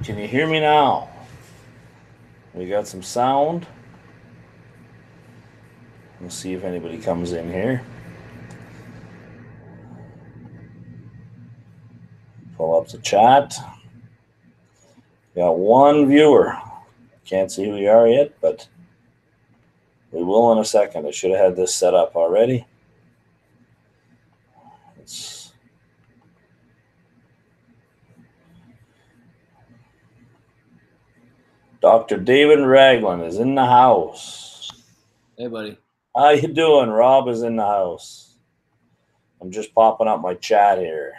Can you hear me now? We got some sound. We'll see if anybody comes in here. Pull up the chat. Got one viewer. Can't see who you are yet, but we will in a second. I should have had this set up already. Dr. David Ragland is in the house. Hey, buddy. How you doing? Rob is in the house. I'm just popping up my chat here.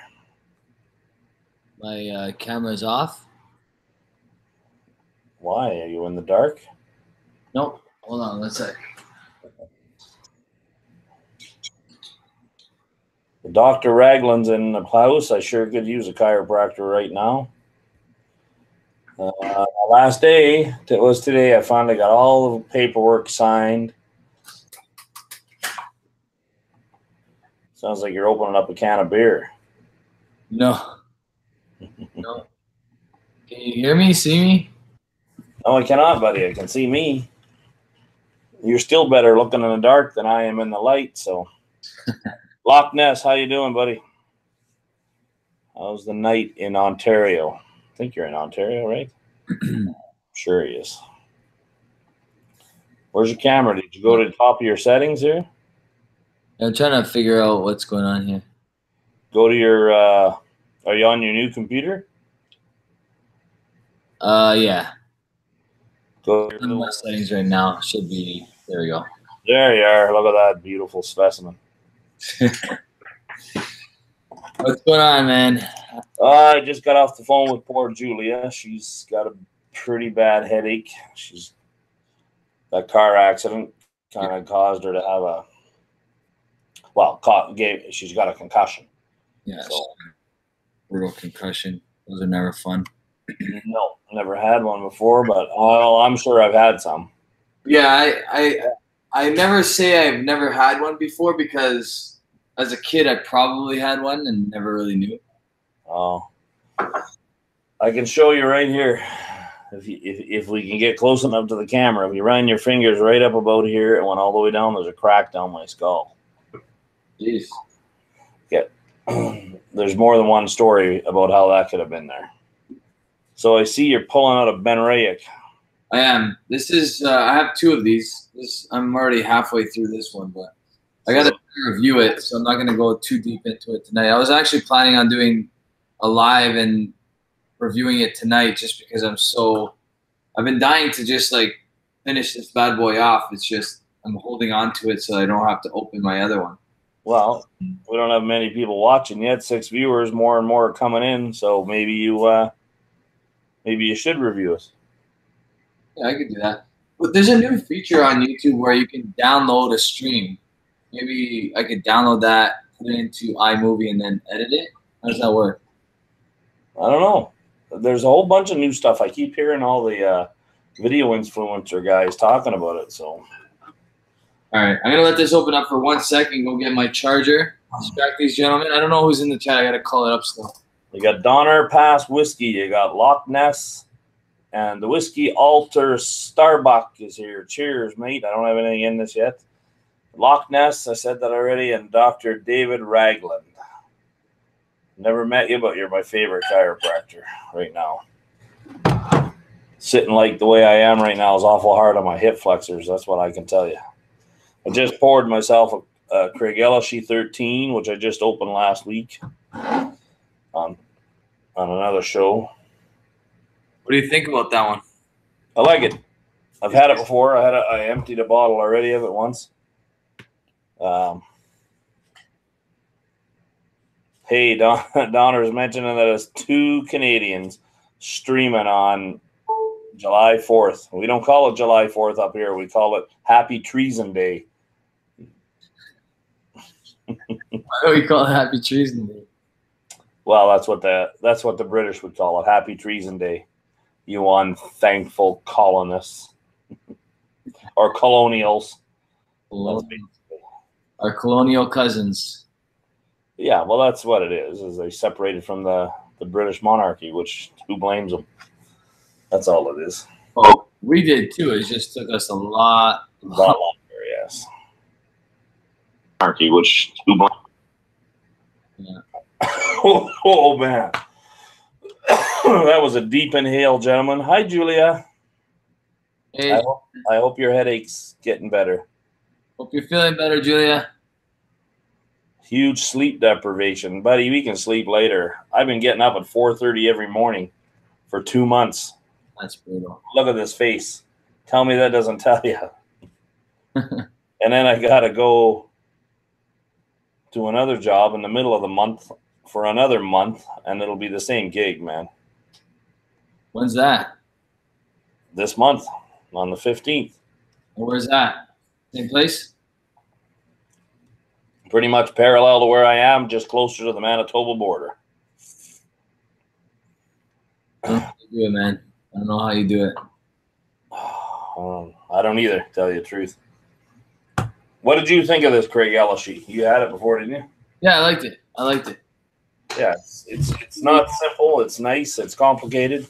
My camera's off. Why? Are you in the dark? Nope. Hold on. Let's see. Dr. Ragland's in the house. I sure could use a chiropractor right now. Last day, it was today, I finally got all the paperwork signed. Sounds like you're opening up a can of beer. No. No. Can you hear me? See me? No, I cannot, buddy. I can see me. You're still better looking in the dark than I am in the light, so. Loch Ness, how you doing, buddy? How's the night in Ontario? I think you're in Ontario, right? Sure he is. Where's your camera? Did you go to the top of your settings here? I'm trying to figure out what's going on here. Go to your, are you on your new computer? Yeah. Go to I'm in my settings right now. Should be, there we go. There you are. Look at that beautiful specimen. What's going on, man? I just got off the phone with poor Julia. She's got a pretty bad headache. That car accident kind of caused her to have a, she's got a concussion. Yeah, so. Brutal concussion. Those are never fun. No, never had one before, but I'm sure I've had some. Yeah, I never say I've never had one before because as a kid I probably had one and never really knew. Oh, I can show you right here. If we can get close enough to the camera, if you run your fingers right up about here and went all the way down, there's a crack down my skull. Jeez. Yeah. There's more than one story about how that could have been there. So I see you're pulling out a Benraic. I am. This is, I have two of these. I'm already halfway through this one, but I got to review it, so I'm not going to go too deep into it tonight. I was actually planning on doing a live and reviewing it tonight just because I've been dying to just like finish this bad boy off. It's just, I'm holding on to it so I don't have to open my other one. Well, we don't have many people watching yet. 6 viewers, more and more are coming in. So maybe you should review it. Yeah, I could do that. But there's a new feature on YouTube where you can download a stream. Maybe I could download that, put it into iMovie, and then edit it. How does that work? I don't know. There's a whole bunch of new stuff. I keep hearing all the video influencer guys talking about it. So, all right, I'm gonna let this open up for 1 second. Go get my charger. Distract these gentlemen. I don't know who's in the chat. I gotta call it up still. You got Donner Pass whiskey. You got Loch Ness, and the whiskey Alter Starbuck is here. Cheers, mate. I don't have anything in this yet. Loch Ness, I said that already, and Dr. David Ragland. Never met you, but you're my favorite chiropractor right now. Sitting like the way I am right now is awful hard on my hip flexors. That's what I can tell you. I just poured myself a Craig Ellishy 13, which I just opened last week on another show. What do you think about that one? I like it. I've had it before. I emptied a bottle already of it once. Hey, Donner's mentioning that it's 2 Canadians streaming on July 4th. We don't call it July 4th up here. We call it Happy Treason Day. Why do we call it Happy Treason Day? Well, that's what the British would call it, Happy Treason Day. You unthankful colonists or colonials. Our colonial cousins. Yeah, well, that's what it is they separated from the British monarchy, which who blames them? That's all it is. Oh, we did too. It just took us a lot longer, yes. Marky, which Yeah. Oh man. That was a deep inhale, gentlemen. Hi, Julia. Hey, I hope your headache's getting better. hope you're feeling better, Julia. Huge sleep deprivation. Buddy, we can sleep later. I've been getting up at 4:30 every morning for 2 months. That's brutal. Look at this face. Tell me that doesn't tell you. And then I got to go to another job in the middle of the month for another month, and it'll be the same gig, man. When's that? This month, on the 15th. Where's that? Same place? Pretty much parallel to where I am, just closer to the Manitoba border. I don't know how you do it, man. I don't know how you do it. I don't either, to tell you the truth. What did you think of this Craig Ellishy? You had it before, didn't you? Yeah, I liked it. I liked it. Yeah, it's not simple. It's nice. It's complicated.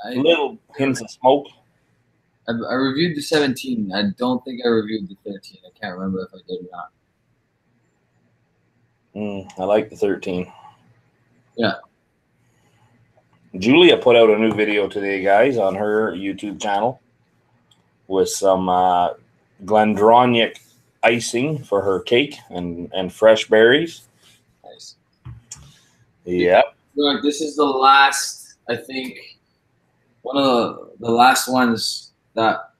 Little hints of smoke. I reviewed the 17. I don't think I reviewed the 13. I can't remember if I did or not. I like the 13. Yeah. Julia put out a new video today, guys, on her YouTube channel with some Glendronach icing for her cake and fresh berries. Nice. Yeah. Look, this is the last, I think, one of the last ones that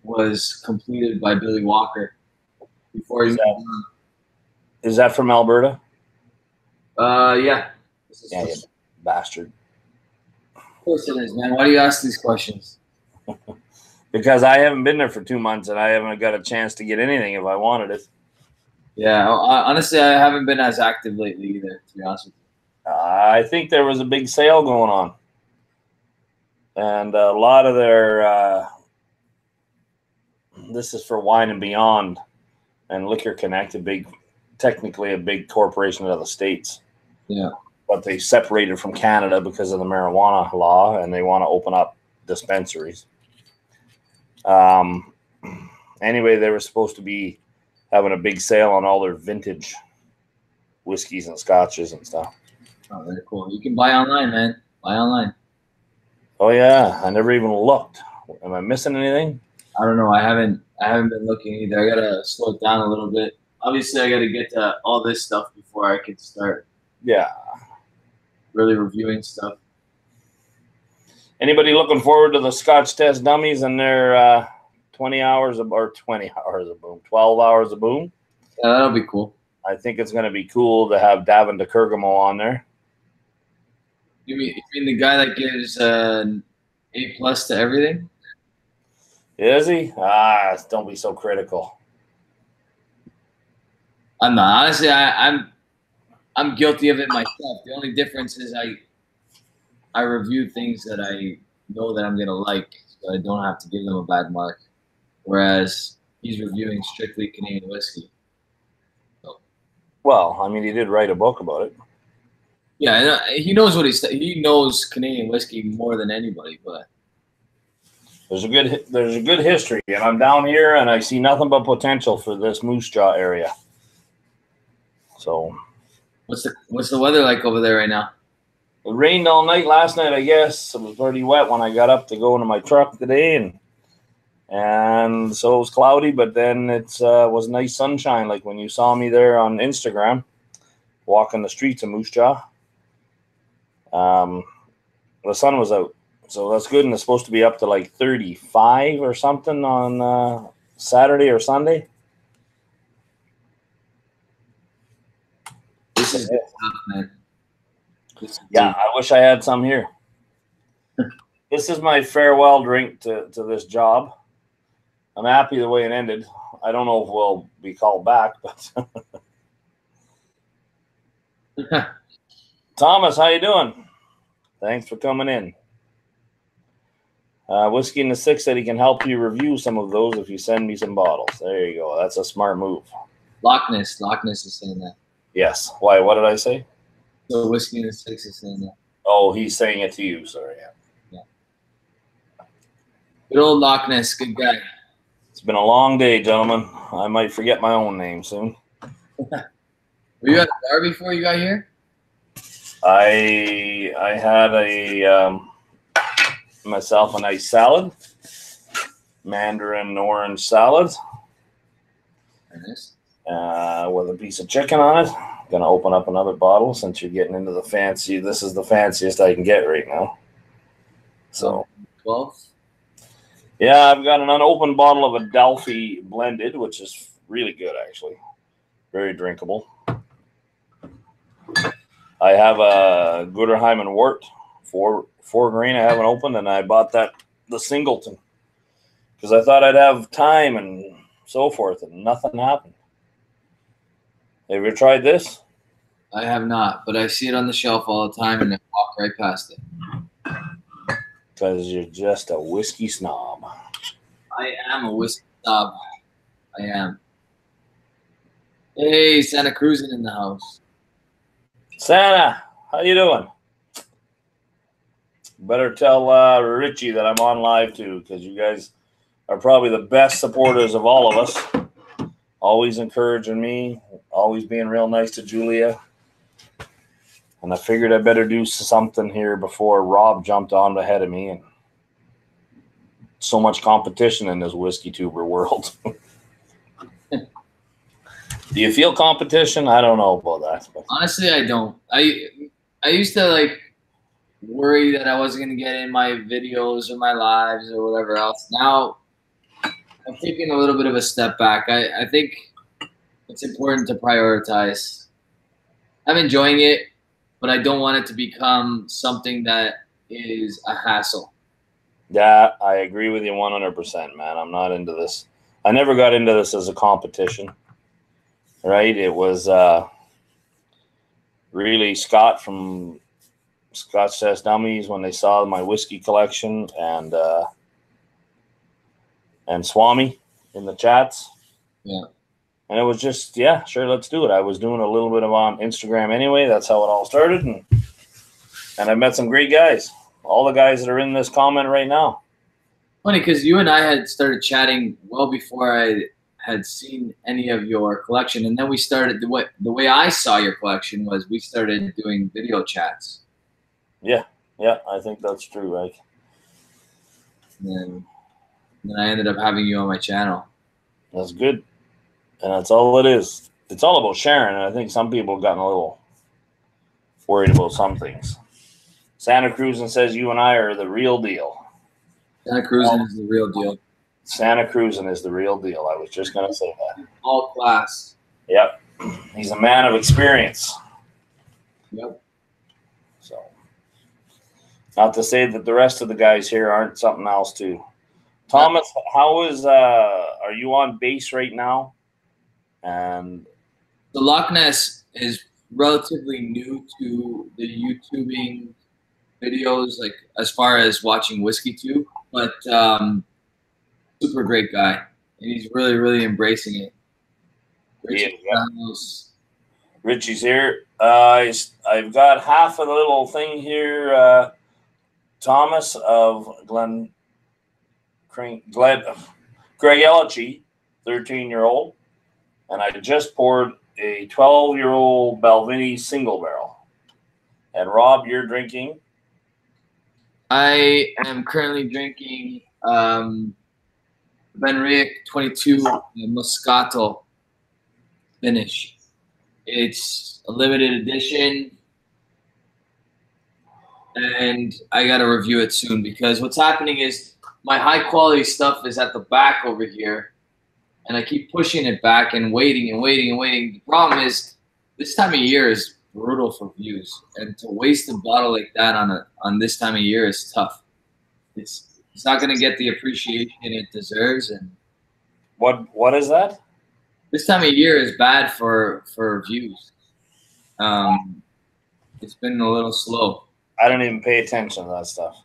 was completed by Billy Walker before he moved on. Is that from Alberta? Yeah. Yeah, you bastard. Of course it is, man. Why do you ask these questions? Because I haven't been there for 2 months and I haven't got a chance to get anything if I wanted it. Yeah, honestly, I haven't been as active lately either, to be honest with you. I think there was a big sale going on. And a lot of their, this is for Wine and Beyond and Liquor Connect, technically a big corporation out of the States. Yeah. But they separated from Canada because of the marijuana law, and they want to open up dispensaries. Anyway, they were supposed to be having a big sale on all their vintage whiskeys and scotches and stuff. Oh, very cool. You can buy online, man. Buy online. Oh yeah, I never even looked. Am I missing anything? I don't know. I haven't been looking either. I gotta slow it down a little bit. Obviously, I gotta get to all this stuff before I can start. Yeah. Really reviewing stuff. Anybody looking forward to the Scotch Test Dummies and their 20 hours of boom, 12 hours of boom? Yeah, that'll be cool. I think it's going to be cool to have Davin DeCurgamo on there. You mean the guy that gives an A+ to everything? Is he? Don't be so critical. I'm not. Honestly, I'm guilty of it myself. The only difference is I review things that I know that I'm gonna like, so I don't have to give them a bad mark. Whereas he's reviewing strictly Canadian whiskey. So. Well, I mean, he did write a book about it. Yeah, he knows what he knows Canadian whiskey more than anybody. But there's a good history, and I'm down here, and I see nothing but potential for this Moose Jaw area. So, what's the weather like over there right now? It rained all night last night, I guess. It was pretty wet when I got up to go into my truck today, and so it was cloudy, but then it was nice sunshine, like when you saw me there on Instagram, walking the streets of Moose Jaw. The sun was out, so that's good, and it's supposed to be up to like 35 or something on Saturday or Sunday. This is tough, man. Yeah, I wish I had some here. This is my farewell drink to this job. I'm happy the way it ended. I don't know if we'll be called back, but Thomas, how you doing? Thanks for coming in. Whiskey in the Six said he can help you review some of those if you send me some bottles. There you go. That's a smart move. Loch Ness is saying that. Yes. Why? What did I say? So Whiskey in the Six is saying that. Oh, he's saying it to you. Sorry. Yeah. Good old Loch Ness, good guy. It's been a long day, gentlemen. I might forget my own name soon. Were you at a bar before you got here? I had myself a nice salad, mandarin orange salad, Nice. with a piece of chicken on it. Gonna open up another bottle since you're getting into the fancy. This is the fanciest I can get right now. So 12. yeah, I've got an unopened bottle of Adelphi blended, which is really good actually, very drinkable. I have a Guterheim and Wort, four grain. I haven't opened, and I bought the Singleton because I thought I'd have time and so forth, and nothing happened. Have you ever tried this? I have not, but I see it on the shelf all the time and I walk right past it. Because you're just a whiskey snob. I am a whiskey snob. I am. Hey, Santa Cruzin in the house. Santa, how you doing? Better tell Richie that I'm on live too, because you guys are probably the best supporters of all of us. Always encouraging me, always being real nice to Julia. And I figured I better do something here before Rob jumped on ahead of me. And so much competition in this whiskey tuber world. Do you feel competition? I don't know about that. But. Honestly, I don't. I used to like worry that I wasn't going to get in my videos or my lives or whatever else. Now I'm taking a little bit of a step back. I think it's important to prioritize. I'm enjoying it, but I don't want it to become something that is a hassle. Yeah, I agree with you 100%, man. I'm not into this. I never got into this as a competition, right? It was really Scott from Scott Says Dummies when they saw my whiskey collection and Swami in the chats. Yeah. And it was just, yeah, sure, let's do it. I was doing a little bit of on Instagram anyway. That's how it all started. And I met some great guys. All the guys that are in this comment right now. Funny, because you and I had started chatting well before I had seen any of your collection. And then we started, the way I saw your collection was we started doing video chats. Yeah, I think that's true, right? And then I ended up having you on my channel. That's good. And that's all it is. It's all about sharing. And I think some people have gotten a little worried about some things. Santa Cruzin says you and I are the real deal. Santa Cruzin is the real deal. Santa Cruzin is the real deal. I was just going to say that. All class. Yep. He's a man of experience. Yep. So, not to say that the rest of the guys here aren't something else too. Thomas, how is are you on base right now? And the Loch Ness is relatively new to the YouTubing videos, like as far as watching whiskey too, but super great guy, and he's really embracing it. Richie's here. I've got half of the little thing here, Thomas of Greg Ellichie, 13-year-old, and I just poured a 12-year-old Balvenie single barrel. And Rob, you're drinking? I am currently drinking Benriach 22 Moscato finish. It's a limited edition, and I got to review it soon because what's happening is my high-quality stuff is at the back over here, and I keep pushing it back and waiting and waiting and waiting. The problem is this time of year is brutal for views, and to waste a bottle like that on this time of year is tough. It's not going to get the appreciation it deserves. And what is that? This time of year is bad for views. It's been a little slow. I don't even pay attention to that stuff.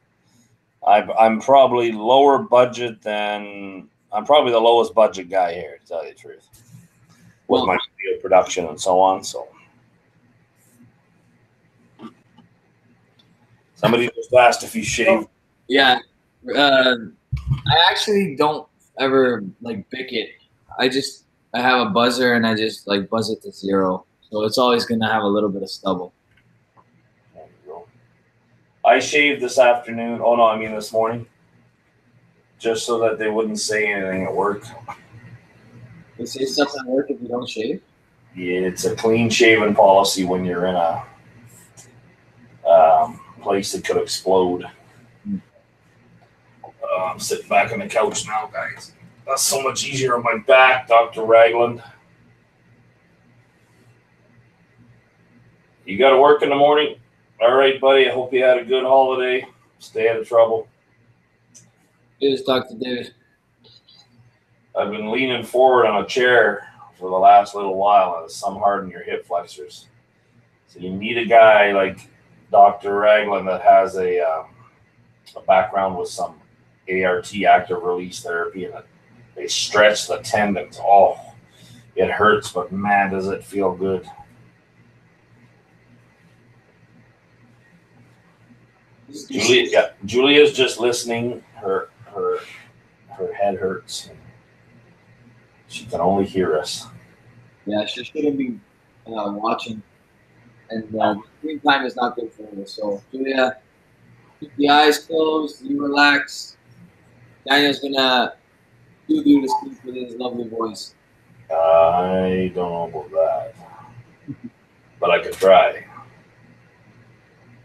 I'm probably lower budget than I'm probably the lowest budget guy here, to tell you the truth, with my video production and so on. So somebody just asked if you shave. Yeah, I actually don't ever like bick it. I have a buzzer and I just like buzz it to 0. So it's always gonna have a little bit of stubble. There you go. I shaved this afternoon. Oh no, I mean this morning. Just so that they wouldn't say anything at work. They say stuff at work if you don't shave? Yeah, it's a clean shaven policy when you're in a place that could explode. I'm sitting back on the couch now, guys. That's so much easier on my back, Dr. Ragland. You got to work in the morning? All right, buddy. I hope you had a good holiday. Stay out of trouble. Here's Dr. David. I've been leaning forward on a chair for the last little while, and some harden your hip flexors. So you need a guy like Dr. Ragland that has a background with some ART, active release therapy, and they stretch the tendons. Oh, it hurts, but man, does it feel good. Julia's just listening. Her head hurts. She can only hear us. Yeah, she shouldn't be watching. And screen time is not good for her. So, Julia, keep the eyes closed. You relax. Daniel's going to do you to speak with his lovely voice. I don't know about that. But I could try.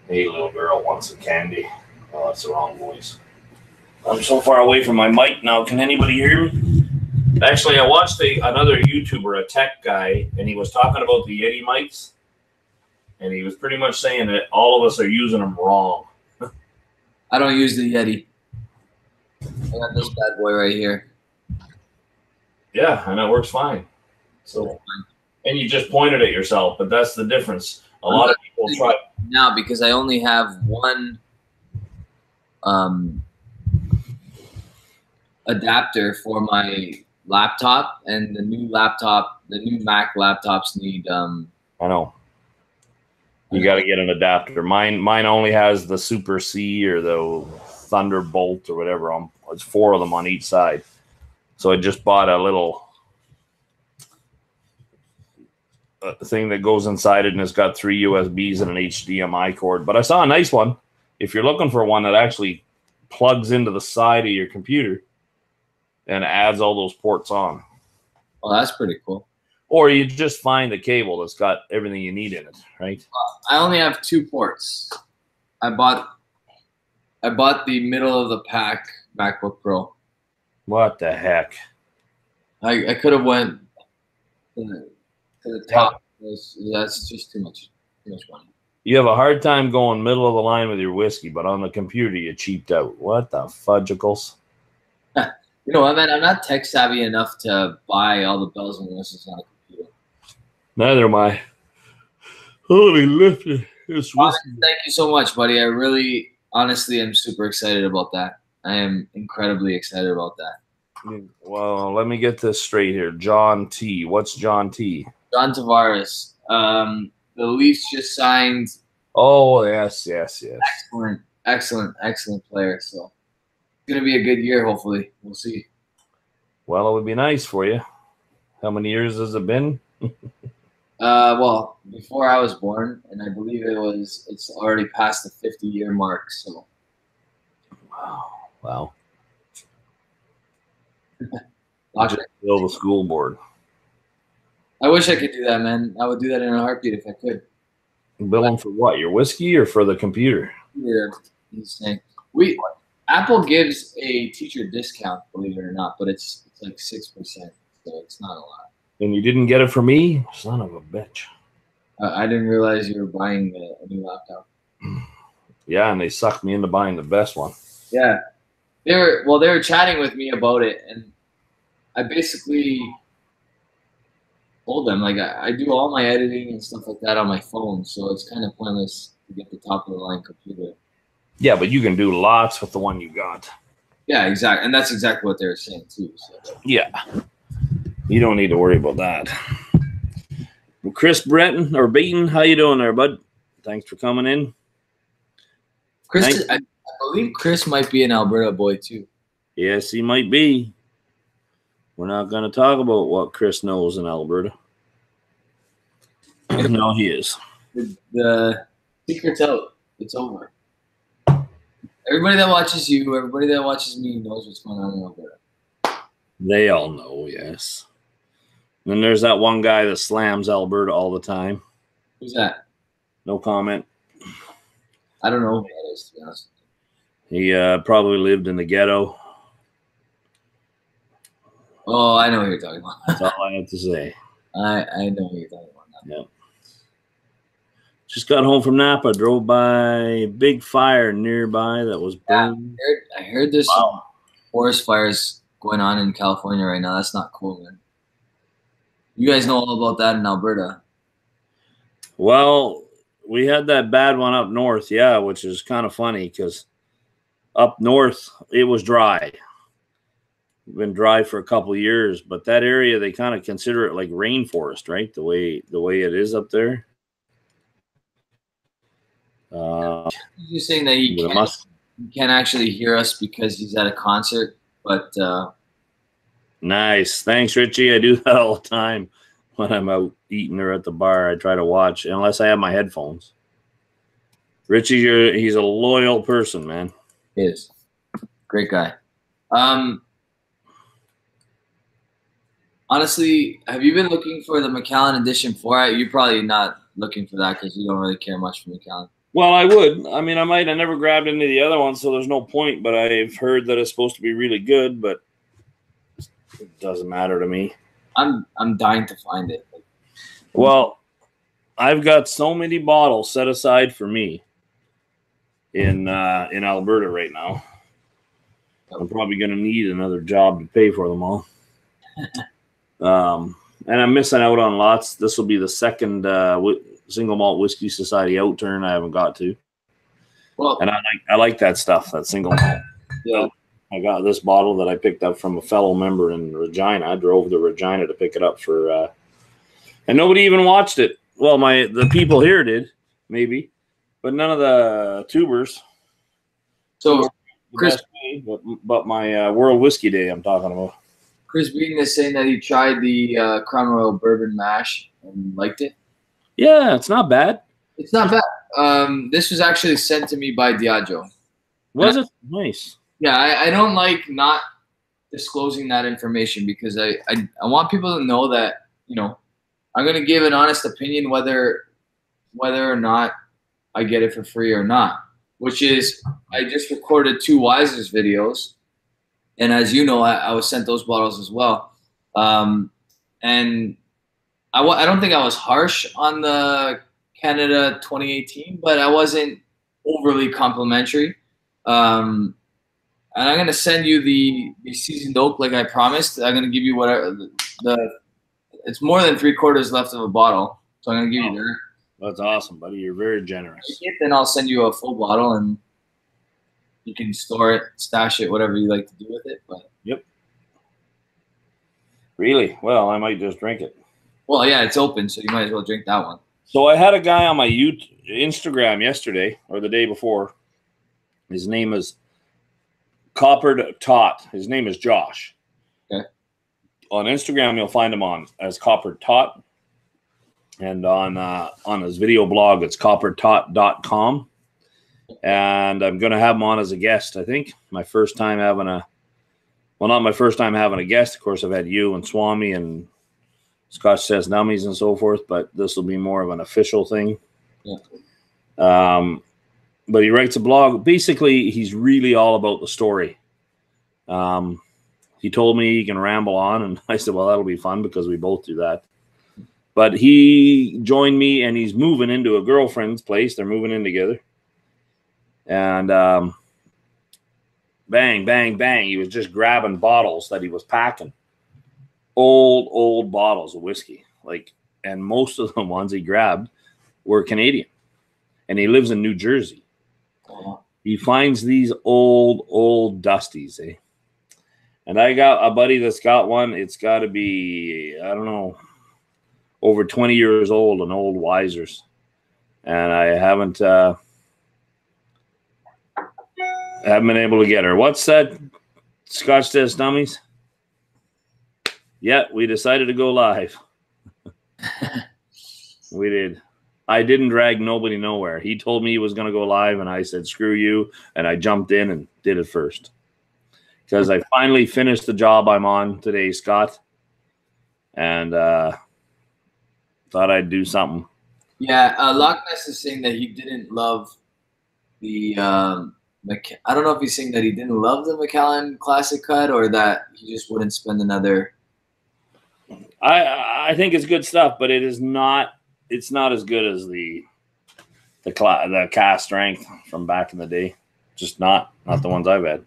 Hey, little girl wants some candy. Oh, that's the wrong voice. I'm so far away from my mic now. Can anybody hear me? Actually, I watched another YouTuber, a tech guy, and he was talking about the Yeti mics. And he was pretty much saying that all of us are using them wrong. I don't use the Yeti. I got this bad boy right here. Yeah, and it works fine. So, and you just pointed at yourself, but that's the difference. A lot of people try now because I only have one adapter for my laptop, and the new Mac laptops need I know. You got to get an adapter. Mine only has the Super C or the Thunderbolt or whatever. It's 4 of them on each side. So I just bought a little thing that goes inside it, and it's got 3 USBs and an HDMI cord. But I saw a nice one. If you're looking for one that actually plugs into the side of your computer and adds all those ports on. Oh, that's pretty cool. Or you just find a cable that's got everything you need in it, right? I only have 2 ports. I bought the middle of the pack MacBook Pro. What the heck? I could have went to the top. That's just too much money. You have a hard time going middle of the line with your whiskey, but on the computer you cheaped out. What the fudgicles? You know what, man? I'm not tech savvy enough to buy all the bells and whistles on a computer. Neither am I. Holy lifted. It's whiskey. Thank you so much, buddy. I really, honestly, am super excited about that. I am incredibly excited about that. Well, let me get this straight here. John T. What's John T? John Tavares. The Leafs just signed. Oh, yes. Excellent player. So it's going to be a good year, hopefully. We'll see. Well, it would be nice for you. How many years has it been? Well, before I was born, and I believe it's already past the 50-year mark. So. Wow. Build the school board. I wish I could do that, man. I would do that in a heartbeat if I could. Bill them for what? Your whiskey or for the computer? Yeah, he's saying Apple gives a teacher discount, believe it or not, but it's like 6%, so it's not a lot. And you didn't get it for me, son of a bitch. I didn't realize you were buying a new laptop. Yeah, and they sucked me into buying the best one. Yeah, they were chatting with me about it, and I basically told them like I do all my editing and stuff like that on my phone, so it's kind of pointless to get the top of the line computer. Yeah, but you can do lots with the one you got. Yeah, exactly, and that's exactly what they were saying too. So. Yeah, you don't need to worry about that. Well, Chris Breton or Beaton, how you doing there, bud? Thanks for coming in. Chris, I believe Chris might be an Alberta boy too. Yes, he might be. We're not going to talk about what Chris knows in Alberta. No, he is. The secret's out. It's over. Everybody that watches you, everybody that watches me knows what's going on in Alberta. They all know, yes. And there's that one guy that slams Alberta all the time. Who's that? No comment. I don't know who that is, to be honest. He probably lived in the ghetto. Oh, I know what you're talking about. That's all I have to say. I know what you're talking about now. Yep. Just got home from Napa. Drove by a big fire nearby that was burning. I heard there's some forest fires going on in California right now. That's not cool, man. You guys know all about that in Alberta. Well, we had that bad one up north, yeah, which is kind of funny because up north it was dry. Been dry for a couple of years, but that area they kind of consider it like rainforest, right? The way it is up there. You're saying that he can't actually hear us because he's at a concert, but nice. Thanks, Richie. I do that all the time when I'm out eating or at the bar. I try to watch unless I have my headphones. Richie, he's a loyal person, man. He is. Great guy. Honestly, have you been looking for the Macallan Edition 4? You're probably not looking for that because you don't really care much for Macallan. Well, I would. I mean, I might have never grabbed any of the other ones, so there's no point. But I've heard that it's supposed to be really good, but it doesn't matter to me. I'm dying to find it. Well, I've got so many bottles set aside for me in Alberta right now. I'm probably going to need another job to pay for them all. And I'm missing out on lots. This will be the second Single Malt Whiskey Society outturn I haven't got to. Well, and I like that stuff, that single malt. Yeah. I got this bottle that I picked up from a fellow member in Regina. I drove to Regina to pick it up for and nobody even watched it. Well, the people here did, maybe, but none of the tubers. So, Chris, but my World Whiskey Day I'm talking about. Chris Beaton is saying that he tried the Crown Royal Bourbon Mash and liked it. Yeah, it's not bad. It's not bad. This was actually sent to me by Diageo. Was it? Nice. Yeah, I don't like not disclosing that information because I want people to know that, you know, I'm going to give an honest opinion whether or not I get it for free or not, which is I just recorded 2 Wisers videos. And as you know, I was sent those bottles as well. And I don't think I was harsh on the Canada 2018, but I wasn't overly complimentary. And I'm going to send you the seasoned oak like I promised. I'm going to give you whatever it's more than 3/4 left of a bottle. So I'm going to give you that. That's awesome, buddy. You're very generous. Then I'll send you a full bottle and you can store it, stash it, whatever you like to do with it. But yep. Really? Well, I might just drink it. Well, yeah, it's open, so you might as well drink that one. So I had a guy on my Instagram yesterday or the day before. His name is Coppered Tot. His name is Josh. Okay. On Instagram, you'll find him as Coppered Tot. And on his video blog, it's copperedtot.com. And I'm going to have him on as a guest, I think. My first time having not my first time having a guest. Of course, I've had you and Swami and Scotch Says Nummies and so forth, but this will be more of an official thing. Yeah. But he writes a blog. Basically, he's really all about the story. He told me he can ramble on, and I said, well, that'll be fun because we both do that. But he joined me, and he's moving into a girlfriend's place. They're moving in together. And bang, bang, bang. He was just grabbing bottles that he was packing. Old bottles of whiskey. And most of the ones he grabbed were Canadian. And he lives in New Jersey. He finds these old dusties, eh? And I got a buddy that's got one. It's got to be, I don't know, over 20 years old, an old Wisers. And I haven't been able to get her. What's that, Scotch Test Dummies. Yeah, we decided to go live. We did. I didn't drag nobody nowhere. He told me he was going to go live, and I said, screw you, and I jumped in and did it first. Because I finally finished the job I'm on today, Scott, and thought I'd do something. Yeah, Loch Ness is saying that he didn't love the I don't know if he's saying that he didn't love the Macallan Classic cut or that he just wouldn't spend another. I think it's good stuff, but it's not as good as the cast strength from back in the day. Just not the ones I've had.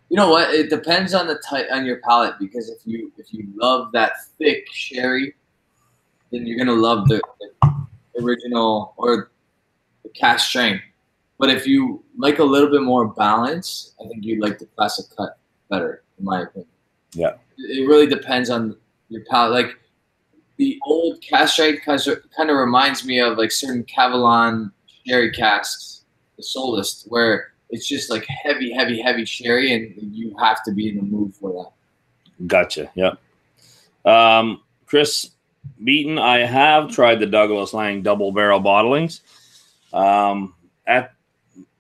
You know what? It depends on on your palate, because if you love that thick sherry, then you're gonna love the original or the cast strength. But if you like a little bit more balance, I think you'd like the classic cut better, in my opinion. Yeah. It really depends on your palate. Like the old cast strength kind of reminds me of like certain Cavalon sherry casks, the Solist, where it's just like heavy, heavy, heavy sherry, and you have to be in the mood for that. Gotcha. Yeah. Chris Beaton, I have tried the Douglas Lang double barrel bottlings at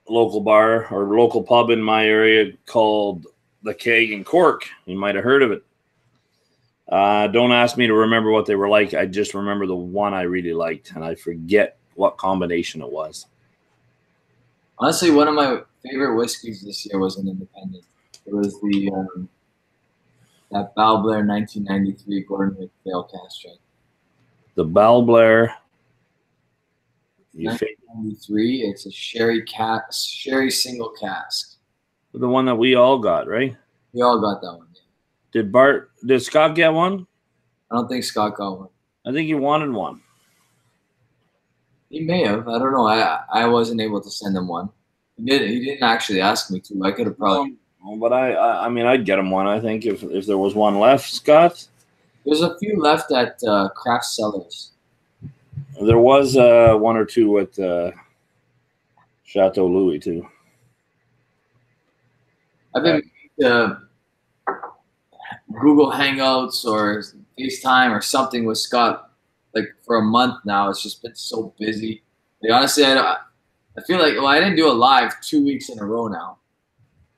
a local bar or local pub in my area called the Keg and Cork. You might have heard of it. Don't ask me to remember what they were like. I just remember the one I really liked, and I forget what combination it was. Honestly, one of my favorite whiskeys this year was an independent. It was the that Balblair 1993 Gordon MacPhail cast strength. The Balblair. 1993. It's a sherry single cask. The one that we all got, right? We all got that one. Yeah. Did Scott get one? I don't think Scott got one. I think he wanted one. He may have. I don't know. I wasn't able to send him one. He didn't actually ask me to. I could have probably. But I mean, I'd get him one. I think if there was one left, Scott. There's a few left at Craft Cellars. There was one or two at Chateau Louis too. I've been Google Hangouts or FaceTime or something with Scott like for a month now. It's just been so busy. Like, honestly, I feel like I didn't do a live 2 weeks in a row now.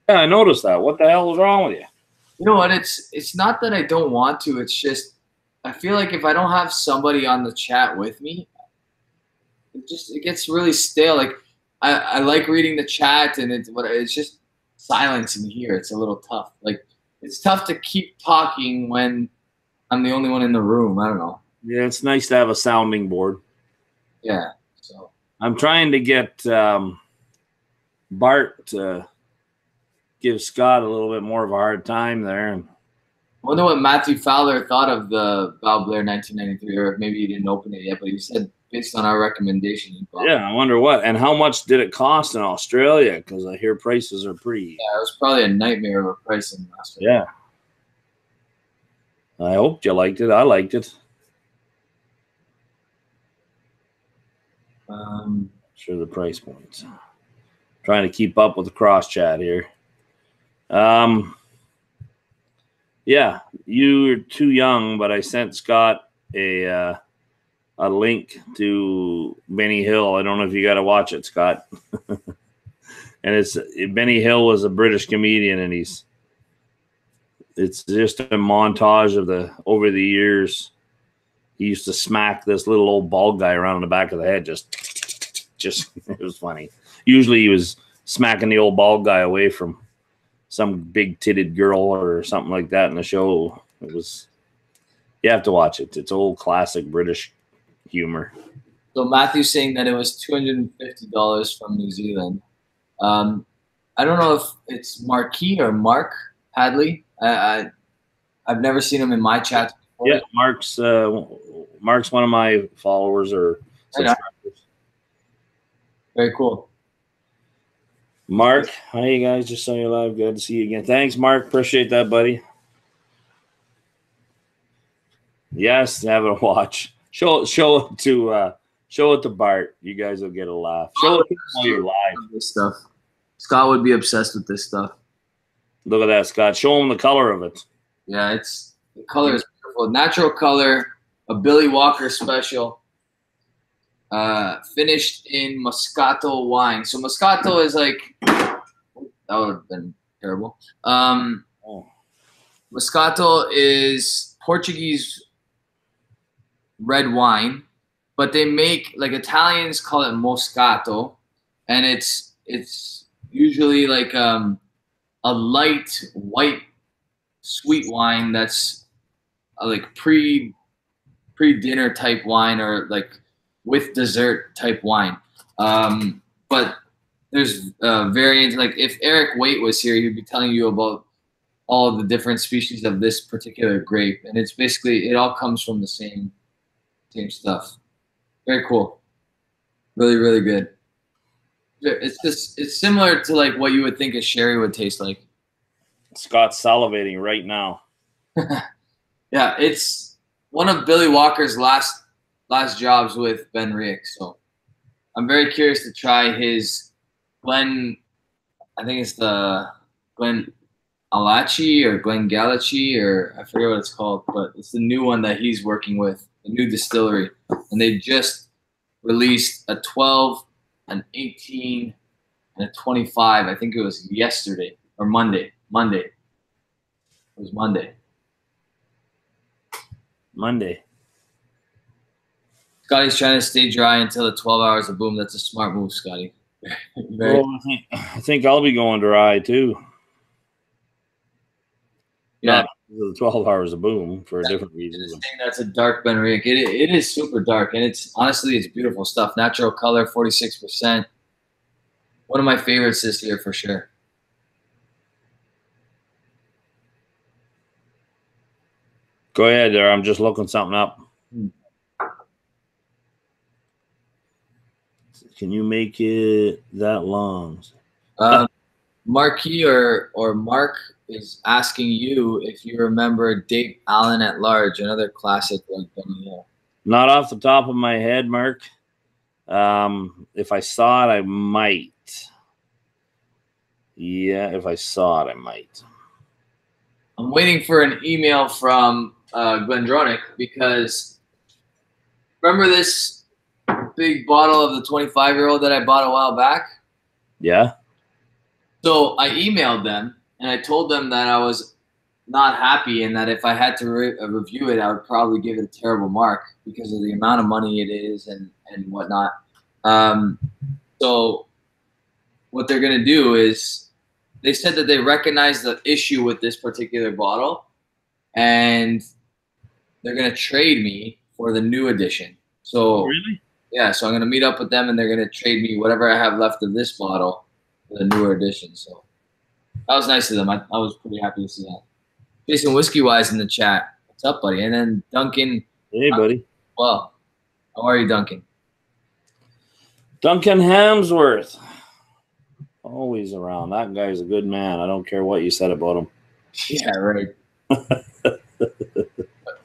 Yeah, I noticed that. What the hell is wrong with you? You know what? It's not that I don't want to. It's just I feel like if I don't have somebody on the chat with me, it gets really stale. Like I like reading the chat, and it's just silence in here. It's a little tough. Like it's tough to keep talking when I'm the only one in the room. I don't know. Yeah, it's nice to have a sounding board. Yeah. So I'm trying to get Bart to give Scott a little bit more of a hard time there. And I wonder what Matthew Fowler thought of the Balblair 1993, or maybe he didn't open it yet, but he said based on our recommendation, he bought it. Yeah, I wonder what. And how much did it cost in Australia? Because I hear prices are pretty. Yeah, it was probably a nightmare of a price in Australia. Yeah. I hoped you liked it. I liked it. Sure, the price points. Trying to keep up with the cross chat here. Yeah, you're too young, but I sent Scott a link to Benny Hill. I don't know if you got to watch it, Scott. And Benny Hill was a British comedian, and it's just a montage of over the years. He used to smack this little old bald guy around in the back of the head. Just it was funny. Usually he was smacking the old bald guy away from some big-titted girl or something like that in the show. You have to watch it. It's old classic British humor. So Matthew's saying that it was $250 from New Zealand. I don't know if it's Marquis or Mark Hadley. I've never seen him in my chat before. Yeah, Mark's one of my followers or subscribers. Very cool. Mark, hi you guys, just saw you live. Good to see you again. Thanks, Mark. Appreciate that, buddy. Yes, have a watch. Show it to Bart. You guys will get a laugh. Show it to him while you're live. This stuff. Scott would be obsessed with this stuff. Look at that, Scott. Show them the color of it. Yeah, the color is beautiful. Natural color, a Billy Walker special. Finished in Moscato wine. So Moscato is like, that would have been terrible. Moscato is Portuguese red wine, but they make, like, Italians call it Moscato, and it's usually like a light white sweet wine that's like pre-dinner type wine, or like with dessert type wine. But there's variants. Like if Eric Waite was here, he'd be telling you about all of the different species of this particular grape, and it's basically, it all comes from the same stuff. Very cool. Really, really good. It's similar to like what you would think a sherry would taste like. Scott's salivating right now. Yeah, it's one of Billy Walker's last jobs with Ben Riach. So I'm very curious to try his Glen. I think it's the Glen Alachi or Glen Galachi, or I forget what it's called, but it's the new one that he's working with, the new distillery, and they just released a 12, an 18, and a 25. I think it was yesterday or Monday. It was Monday. Scotty's trying to stay dry until the 12 hours of boom. That's a smart move, Scotty. Well, I think I'll be going dry too. Yeah. Not the 12 hours of boom for a different reason. That's a dark Ben Riach. It is super dark, and it's honestly, it's beautiful stuff. Natural color, 46%. One of my favorites this year for sure. Go ahead there. I'm just looking something up. Can you make it that long? Marquis or Mark is asking you if you remember Dave Allen at Large, another classic like Benny Hill. Not off the top of my head, Mark. If I saw it, I might. Yeah, if I saw it, I might. I'm waiting for an email from Glendronach, because remember this big bottle of the 25-year-old that I bought a while back? Yeah. So I emailed them, and I told them that I was not happy, and that if I had to review it, I would probably give it a terrible mark because of the amount of money it is and whatnot. So what they're going to do is, they said that they recognize the issue with this particular bottle, and they're going to trade me for the new edition. So really? Yeah, so I'm going to meet up with them, and they're going to trade me whatever I have left of this bottle for the newer edition. So that was nice of them. I was pretty happy to see that. Jason Whiskey Wise in the chat. What's up, buddy? And then Duncan. Hey, buddy. Well, how are you, Duncan? Duncan Hamsworth. Always around. That guy's a good man. I don't care what you said about him. Yeah, right.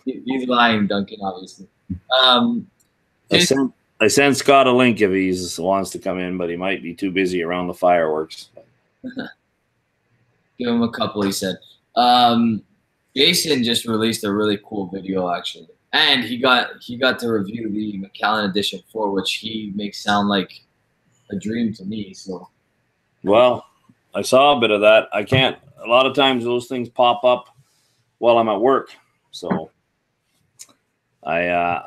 He's lying, Duncan, obviously. I sent Scott a link if he wants to come in, but he might be too busy around the fireworks. Give him a couple, he said. Jason just released a really cool video, actually. And he got to review the Macallan Edition 4, which he makes sound like a dream to me. So, well, I saw a bit of that. I can't. A lot of times those things pop up while I'm at work, so I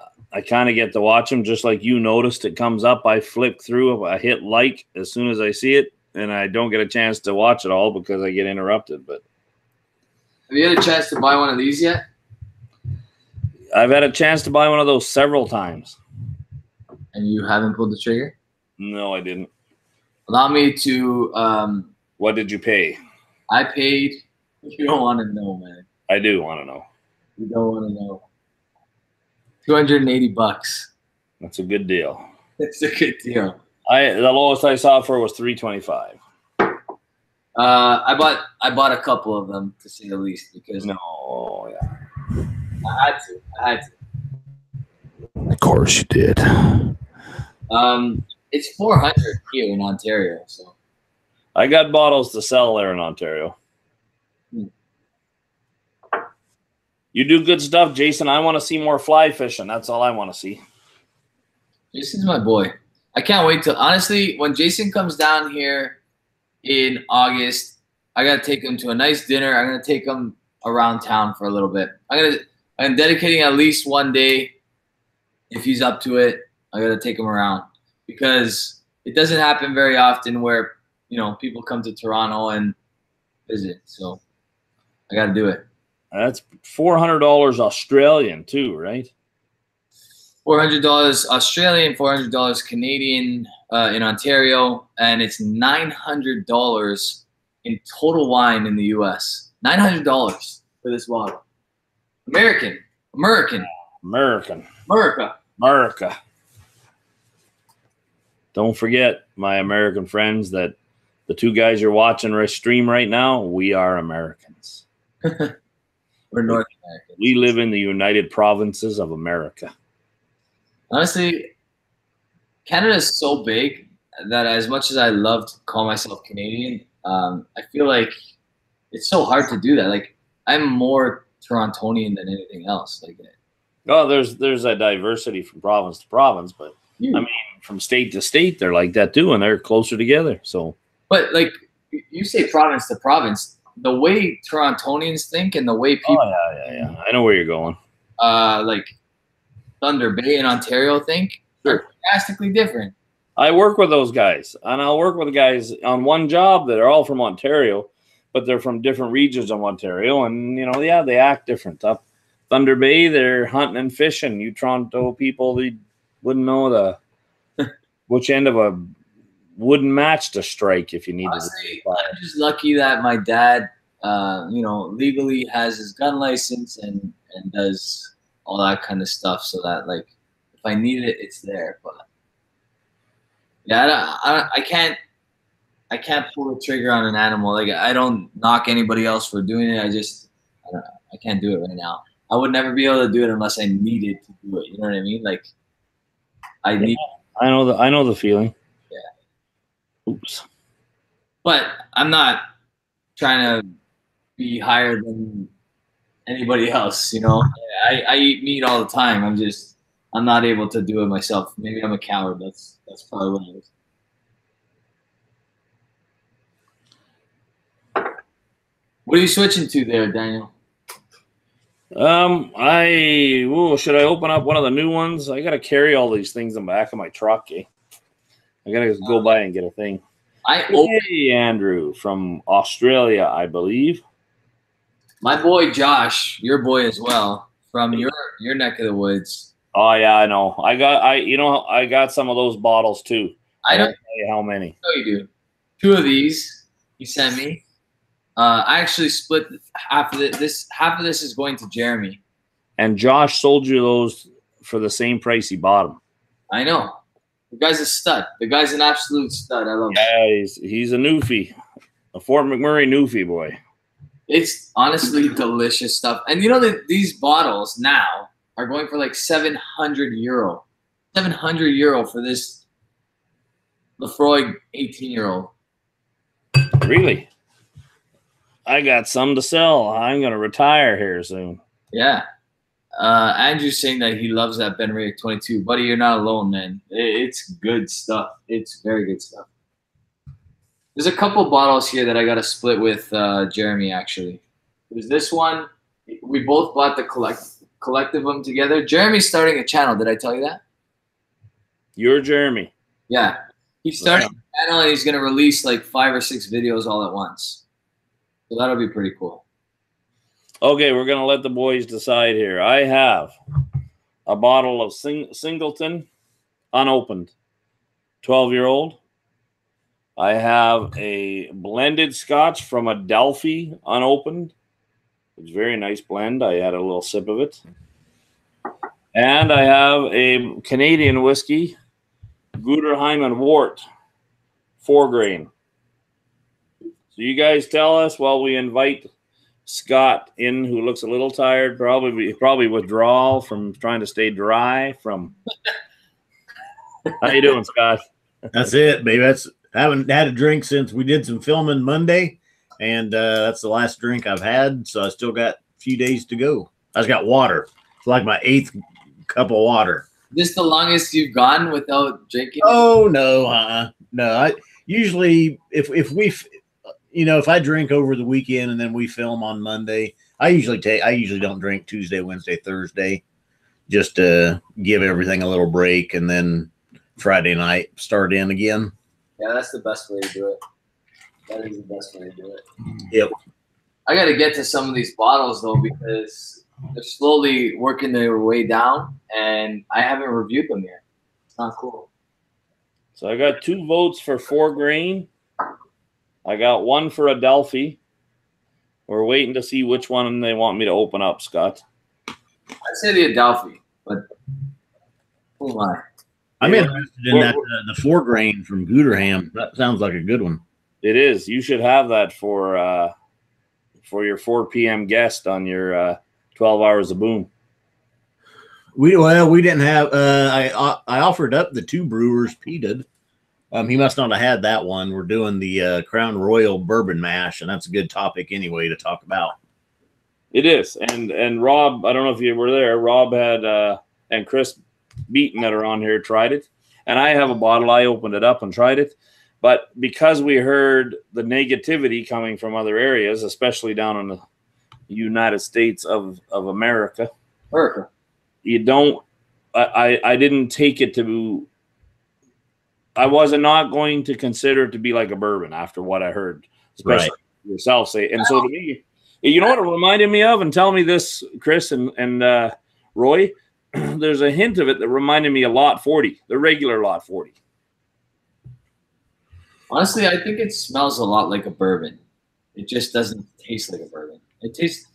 kind of get to watch them. Just like you noticed, it comes up. I flip through. I hit like as soon as I see it, and I don't get a chance to watch it all because I get interrupted. But have you had a chance to buy one of these yet? I've had a chance to buy one of those several times. And you haven't pulled the trigger? No, I didn't. Allow me to. What did you pay? I paid. You don't want to know, man. I do want to know. You don't want to know. $280. That's a good deal. It's a good deal. The lowest I saw for was $325. I bought a couple of them, to say the least, because I had to. Of course you did. It's 400 here in Ontario, so I got bottles to sell there in Ontario. You do good stuff, Jason. I want to see more fly fishing. That's all I want to see. Jason's my boy. I can't wait till, honestly, when Jason comes down here in August, I got to take him to a nice dinner. I'm going to take him around town for a little bit. I'm dedicating at least one day. If he's up to it, I got to take him around because it doesn't happen very often where, you know, people come to Toronto and visit. So I got to do it. That's $400 Australian too, right? $400 Australian, $400 Canadian in Ontario, and it's $900 in total wine in the U.S. $900 for this bottle. America. Don't forget, my American friends, that the two guys you're watching our stream right now, we are Americans. We're North Americans. We live in the United Provinces of America. Honestly, Canada is so big that as much as I love to call myself Canadian, I feel like it's so hard to do that. Like, I'm more Torontonian than anything else. Like, oh, there's a diversity from province to province, but I mean, from state to state, they're like that too, and they're closer together. So, but like you say, province to province, the way Torontonians think and the way people, yeah, I know where you're going. Like Thunder Bay in Ontario think are drastically different. I work with those guys, and I'll work with guys on one job that are all from Ontario, but they're from different regions of Ontario, and you know, yeah, they act different. Up Thunder Bay, they're hunting and fishing. You Toronto people, they wouldn't know the which end of a wooden match to strike if you needed. Honestly, I'm just lucky that my dad, you know, legally has his gun license and does all that kind of stuff, so that like if I need it, it's there. But yeah, I can't pull the trigger on an animal. Like, I don't knock anybody else for doing it. I don't know. I can't do it right now. I would never be able to do it unless I needed to do it. You know what I mean? Like, I know the feeling. Yeah. Oops. But I'm not trying to be higher than anybody else. You know, I eat meat all the time. I'm not able to do it myself. Maybe I'm a coward. That's probably what it is. What are you switching to there, Daniel? Should I open up one of the new ones? I gotta carry all these things in the back of my truck, eh? I gotta go by and get a thing. Hey, Andrew from Australia, I believe. My boy Josh, your boy as well, from your neck of the woods. Oh yeah, I know. I got some of those bottles too. I don't tell you how many. No, you do. 2 of these he sent me. I actually split half of it. Half of this is going to Jeremy. And Josh sold you those for the same price he bought them. I know. The guy's a stud. The guy's an absolute stud. I love him. Yeah, he's a Newfie. A Fort McMurray Newfie boy. It's honestly delicious stuff. And you know that these bottles now are going for like €700. €700 for this Lefroy 18-year-old. Really? I got some to sell. I'm going to retire here soon. Yeah. Andrew's saying that he loves that Ben Ray 22. Buddy, you're not alone, man. It's good stuff. It's very good stuff. There's a couple bottles here that I got to split with Jeremy, actually. There's this one. We both bought the collective of them together. Jeremy's starting a channel. Did I tell you that? You're Jeremy. Yeah. He's starting a channel, and he's going to release like 5 or 6 videos all at once. So that'll be pretty cool. Okay, we're going to let the boys decide here. I have a bottle of Singleton, unopened, 12-year-old. I have a blended scotch from Adelphi, unopened. It's a very nice blend. I had a little sip of it. And I have a Canadian whiskey, Guderheim and Wort, 4-grain. So you guys tell us while we invite Scott in, who looks a little tired, probably withdrawal from trying to stay dry from. How you doing, Scott? That's it, baby. I haven't had a drink since we did some filming Monday, and that's the last drink I've had, so I still got a few days to go. I just got water. It's like my 8th cup of water. This the longest you've gone without drinking? Oh no, no. I usually if I drink over the weekend and then we film on Monday, I usually don't drink Tuesday, Wednesday, Thursday, just to give everything a little break, and then Friday night start in again. Yeah, that's the best way to do it. That is the best way to do it. Yep. I got to get to some of these bottles though, because they're slowly working their way down, and I haven't reviewed them yet. It's not cool. So I got 2 votes for 4 grain. I got 1 for Adelphi. We're waiting to see which one they want me to open up, Scott. I'd say the Adelphi, but who am I? I'm interested in that the 4 grain from Gooderham. That sounds like a good one. It is. You should have that for your 4 p.m. guest on your 12 hours of boom. We didn't have. I offered up the 2 brewers. P did. He must not have had that one. We're doing the Crown Royal bourbon mash, and that's a good topic anyway to talk about. It is, and Rob, I don't know if you were there. Rob had and Chris Beaton that are on here tried it, and I have a bottle. I opened it up and tried it, but because we heard the negativity coming from other areas, especially down in the United States of America, you don't. I didn't take it to. I was not going to consider it to be like a bourbon after what I heard, especially yourself say. And so to me, you know what it reminded me of? And tell me this, Chris and Roy, there's a hint of it that reminded me of Lot 40, the regular Lot 40. Honestly, I think it smells a lot like a bourbon. It just doesn't taste like a bourbon. It tastes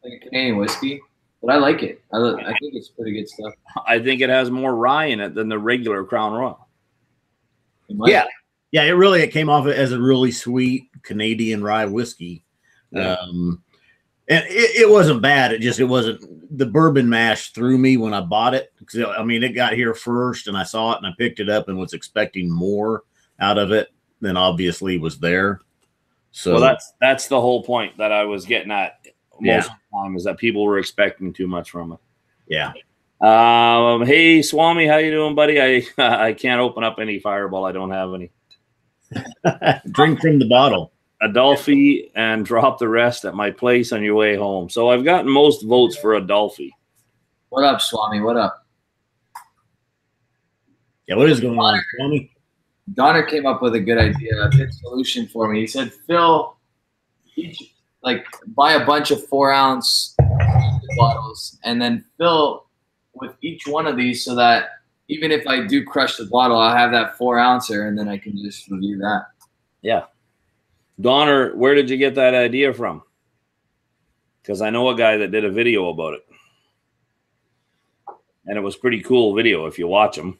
like a Canadian whiskey, but I like it. I think it's pretty good stuff. I think it has more rye in it than the regular Crown Royal. Yeah, it came off as a really sweet Canadian rye whiskey, and it wasn't bad. It wasn't the bourbon mash threw me when I bought it, because I mean it got here first, and I saw it and I picked it up and was expecting more out of it than obviously was there. So that's the whole point that I was getting at most of the time, is that people were expecting too much from it. Yeah. Hey Swami, how you doing, buddy? I can't open up any Fireball. I don't have any. Drink from the bottle. Adelphi, and drop the rest at my place on your way home. So I've gotten most votes for Adelphi. What up, Swami? What up? Yeah, what is going on, Swami? Donner came up with a good idea, a good solution for me. He said, Phil, buy a bunch of 4-ounce bottles and then fill with each one of these, so that even if I do crush the bottle, I'll have that 4-ouncer, and then I can just review that. Yeah. Donner, where did you get that idea from? Because I know a guy that did a video about it. And it was pretty cool video if you watch him,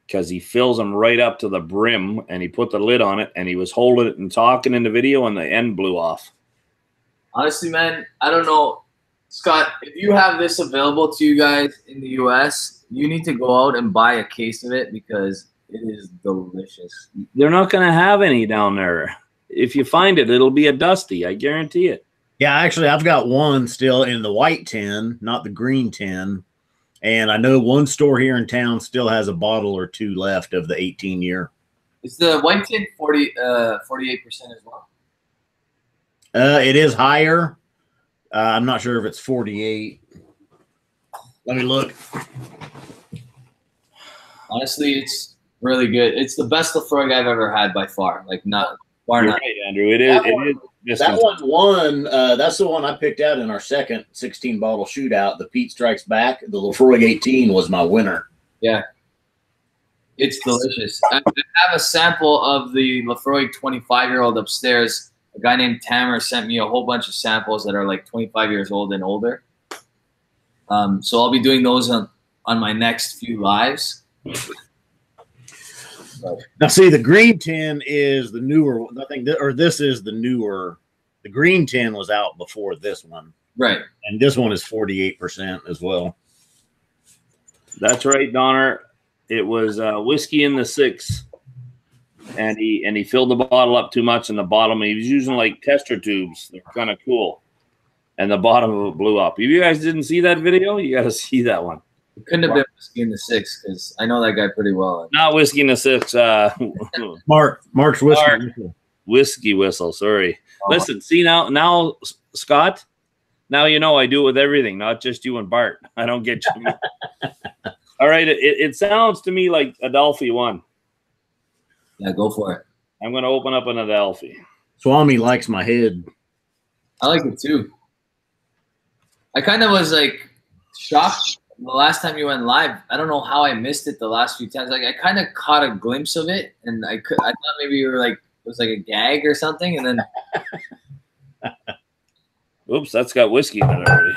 because he fills them right up to the brim, and he put the lid on it, and he was holding it and talking in the video, and the end blew off. Honestly, man, I don't know. Scott, if you have this available to you guys in the U.S., you need to go out and buy a case of it, because it is delicious. They're not going to have any down there. If you find it, it'll be a Dusty. I guarantee it. Yeah, actually, I've got one still in the white tin, not the green tin. And I know one store here in town still has a bottle or 2 left of the 18-year. Is the white tin 48% as well? It is higher. I'm not sure if it's 48. Let me look. Honestly, it's really good. It's the best Lafroig I've ever had by far. Like, not far. You're right, Andrew. It is. That one won. That's the one I picked out in our second 16-bottle shootout. The Pete Strikes Back. The Lafroig 18 was my winner. Yeah. It's delicious. I have a sample of the Lafroig 25-year-old upstairs. A guy named Tamer sent me a whole bunch of samples that are like 25 years old and older. So I'll be doing those on my next few lives. Now, see, the green tin is the newer. I think, this is the newer. The green tin was out before this one, right? And this one is 48% as well. That's right, Donner. It was whiskey in the 6, and he filled the bottle up too much in the bottom. He was using like tester tubes. They're kind of cool. and the bottom of it blew up. If you guys didn't see that video, you got to see that one. It couldn't have been Whiskey in the Six because I know that guy pretty well. Not Whiskey in the Six. Mark's whiskey. Mark. Whiskey Whistle. Sorry. Listen, see now, Scott. Now you know I do it with everything, not just you and Bart. I don't get you. All right. It sounds to me like Adelphi won. Yeah, go for it. I'm going to open up an Adelphi. Swami likes my head. I like it too. I kind of was like shocked the last time you went live. I don't know how I missed it the last few times. Like I kind of caught a glimpse of it, and I thought maybe you were like it was like a gag or something, and then. Oops, that's got whiskey in it already.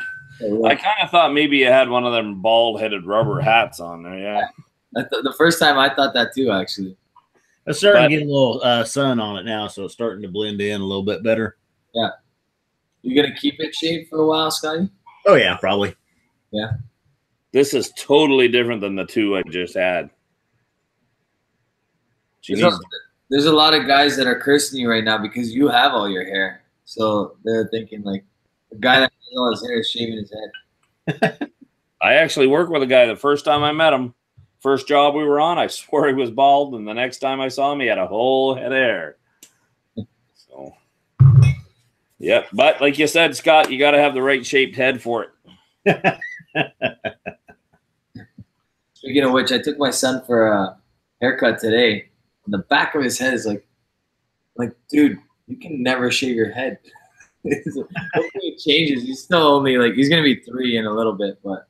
I kind of thought maybe you had one of them bald-headed rubber hats on there. Yeah. The first time I thought that too, actually. It's starting to get a little sun on it now, so it's starting to blend in a little bit better. Yeah. You gonna keep it shaved for a while, Scotty? Oh yeah, probably. Yeah. This is totally different than the two I just had. There's a lot of guys that are cursing you right now because you have all your hair. So they're thinking like the guy that has all his hair is shaving his head. I actually worked with a guy the first time I met him. First job we were on, I swore he was bald, and the next time I saw him, he had a whole head of hair. So, yep. But like you said, Scott, you got to have the right shaped head for it. Speaking of which, I took my son for a haircut today. And the back of his head is like, dude, you can never shave your head. Hopefully it changes. He's still only he's gonna be 3 in a little bit, but